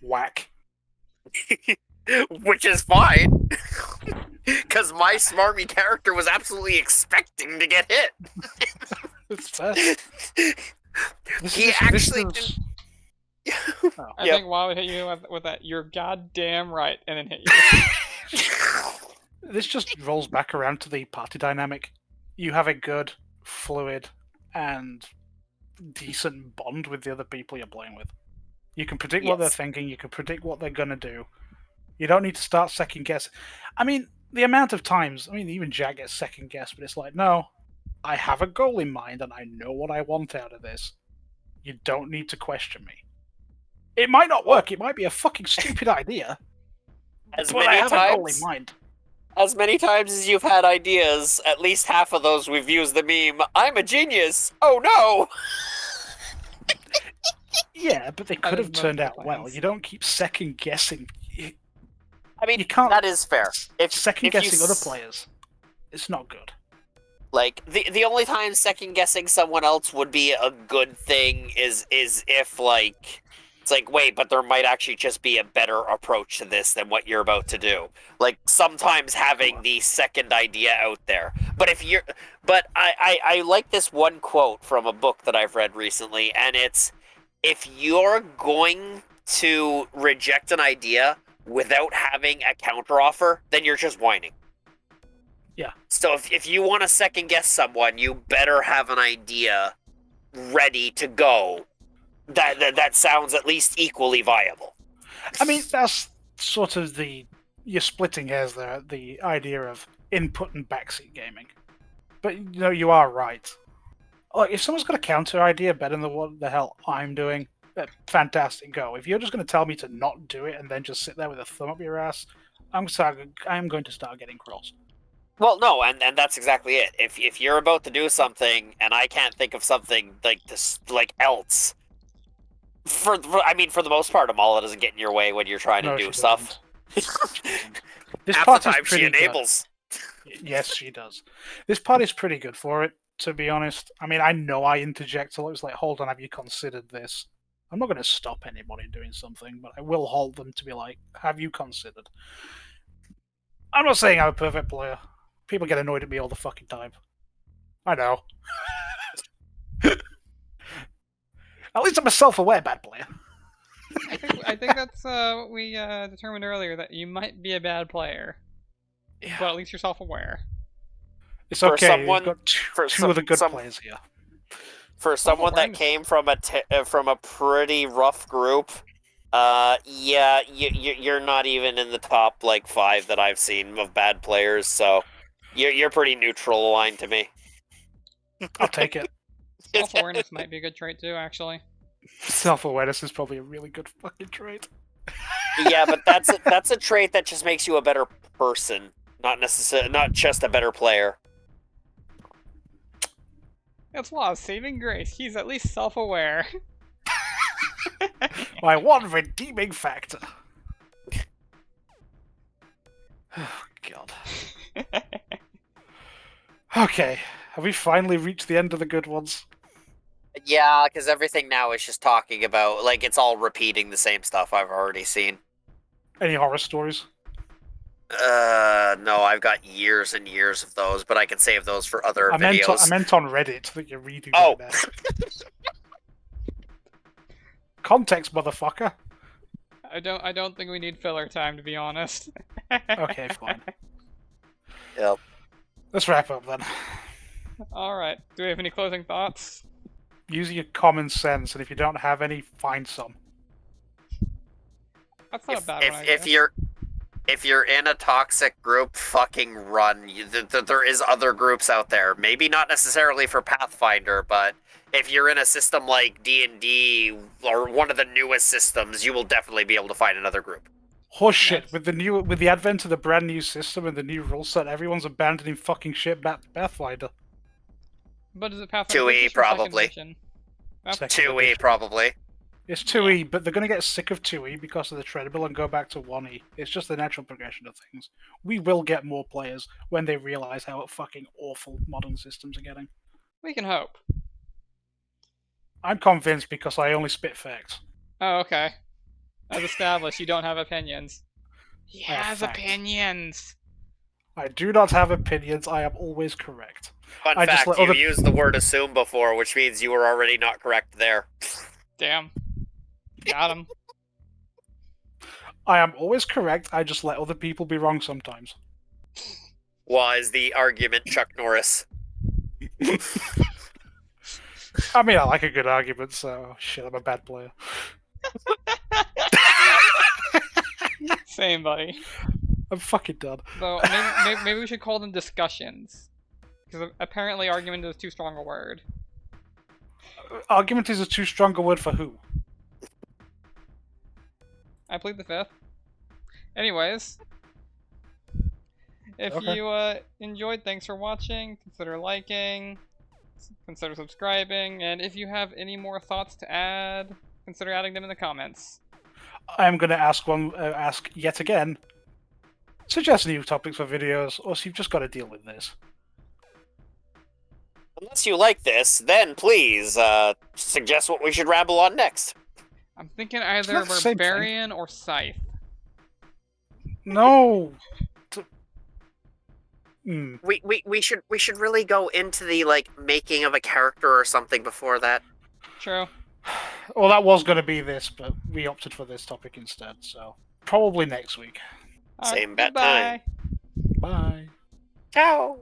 whack. Which is fine. Because my smarmy character was absolutely expecting to get hit. It's fair. He actually didn't. I think Wally would hit you with that, you're goddamn right, and then hit you. This just rolls back around to the party dynamic. You have a good, fluid, and decent bond with the other people you're playing with. You can predict what they're thinking, you can predict what they're going to do. You don't need to start second guessing. I mean, the amount of times, even Jack gets second guessed, but it's like, no, I have a goal in mind and I know what I want out of this. You don't need to question me. It might not work, it might be a fucking stupid idea, but I have a goal in mind. As many times as you've had ideas, at least half of those we've used the meme, I'm a genius! Oh no! Yeah, but they could have turned out well. You don't keep second guessing. I mean, you can't. That is fair. If second guessing other players, it's not good. Like the only time second guessing someone else would be a good thing is if like it's like, wait, but there might actually just be a better approach to this than what you're about to do. Like sometimes having the second idea out there. But I like this one quote from a book that I've read recently, and it's, if you're going to reject an idea without having a counteroffer, then you're just whining. Yeah. So if you want to second guess someone, you better have an idea ready to go that sounds at least equally viable. I mean, that's sort of you're splitting hairs there, the idea of input and backseat gaming. But you are right. Like, if someone's got a counter idea better than what the hell I'm doing, fantastic, go. If you're just going to tell me to not do it and then just sit there with a thumb up your ass, I'm going to start getting cross. Well, no, and that's exactly it. If you're about to do something and I can't think of something like this, like else, for the most part, Amala doesn't get in your way when you're trying to do stuff. This Half part the time is she pretty enables. Good. Yes, she does. This part is pretty good for it, to be honest. I mean, I know I interject a lot. It's like, hold on, have you considered this? I'm not going to stop anybody doing something, but I will hold them to be like, have you considered? I'm not saying I'm a perfect player. People get annoyed at me all the fucking time. I know. At least I'm a self-aware bad player. I think that's what we determined earlier, that you might be a bad player, but at least you're self-aware. It's okay. We've got two of the good players here. For someone that came from a pretty rough group, yeah, you're not even in the top like 5 that I've seen of bad players. So you're pretty neutral aligned to me. I'll take it. Self-awareness might be a good trait too, actually. Self-awareness is probably a really good fucking trait. Yeah, but that's a trait that just makes you a better person, not just a better player. It's Law's saving grace. He's at least self-aware. My one redeeming factor. Oh, God. Okay, have we finally reached the end of the good ones? Yeah, because everything now is just talking about, like, it's all repeating the same stuff I've already seen. Any horror stories? No, I've got years and years of those, but I can save those for other videos. I meant on Reddit that you're reading. Oh! Context, motherfucker. I don't think we need filler time, to be honest. Okay, fine. Yep. Let's wrap up then. Alright, do we have any closing thoughts? Use your common sense, and if you don't have any, find some. That's not a bad one, I if guess. you're in a toxic group, fucking run. There is other groups out there. Maybe not necessarily for Pathfinder, but if you're in a system like D&D or one of the newest systems, you will definitely be able to find another group. Horseshit. That's- With the advent of the brand new system and the new rule set, everyone's abandoning fucking shit back to Pathfinder. But is it Pathfinder 2E First Edition or Second probably. Edition? That's- Second 2E edition. probably. It's 2E, but they're going to get sick of 2E because of the treadmill and go back to 1E. It's just the natural progression of things. We will get more players when they realize how fucking awful modern systems are getting. We can hope. I'm convinced because I only spit facts. Oh, okay. As established, you don't have opinions. He I have has facts. opinions. I do not have opinions. I am always correct. Fun I just fact, let you other- used the word assume before, which means you were already not correct there. Damn. Got him. I am always correct. I just let other people be wrong sometimes. Was the argument Chuck Norris. I mean, I like a good argument, so shit, I'm a bad player. Same, buddy. I'm fucking done. So maybe we should call them discussions. Because apparently argument is too strong a word. Argument is a too strong a word for who? I plead the fifth. Anyways. If Okay. you enjoyed, thanks for watching. Consider liking. Consider subscribing. And if you have any more thoughts to add, consider adding them in the comments. I'm going to ask yet again. Suggest new topics for videos, or so you've just got to deal with this. Unless you like this, then please suggest what we should ramble on next. I'm thinking either not the same thing. Barbarian or Scythe. No. We should really go into the making of a character or something before that. True. Well, that was going to be this, but we opted for this topic instead, so probably next week. Alright, Same bat goodbye. time. Bye. Ciao.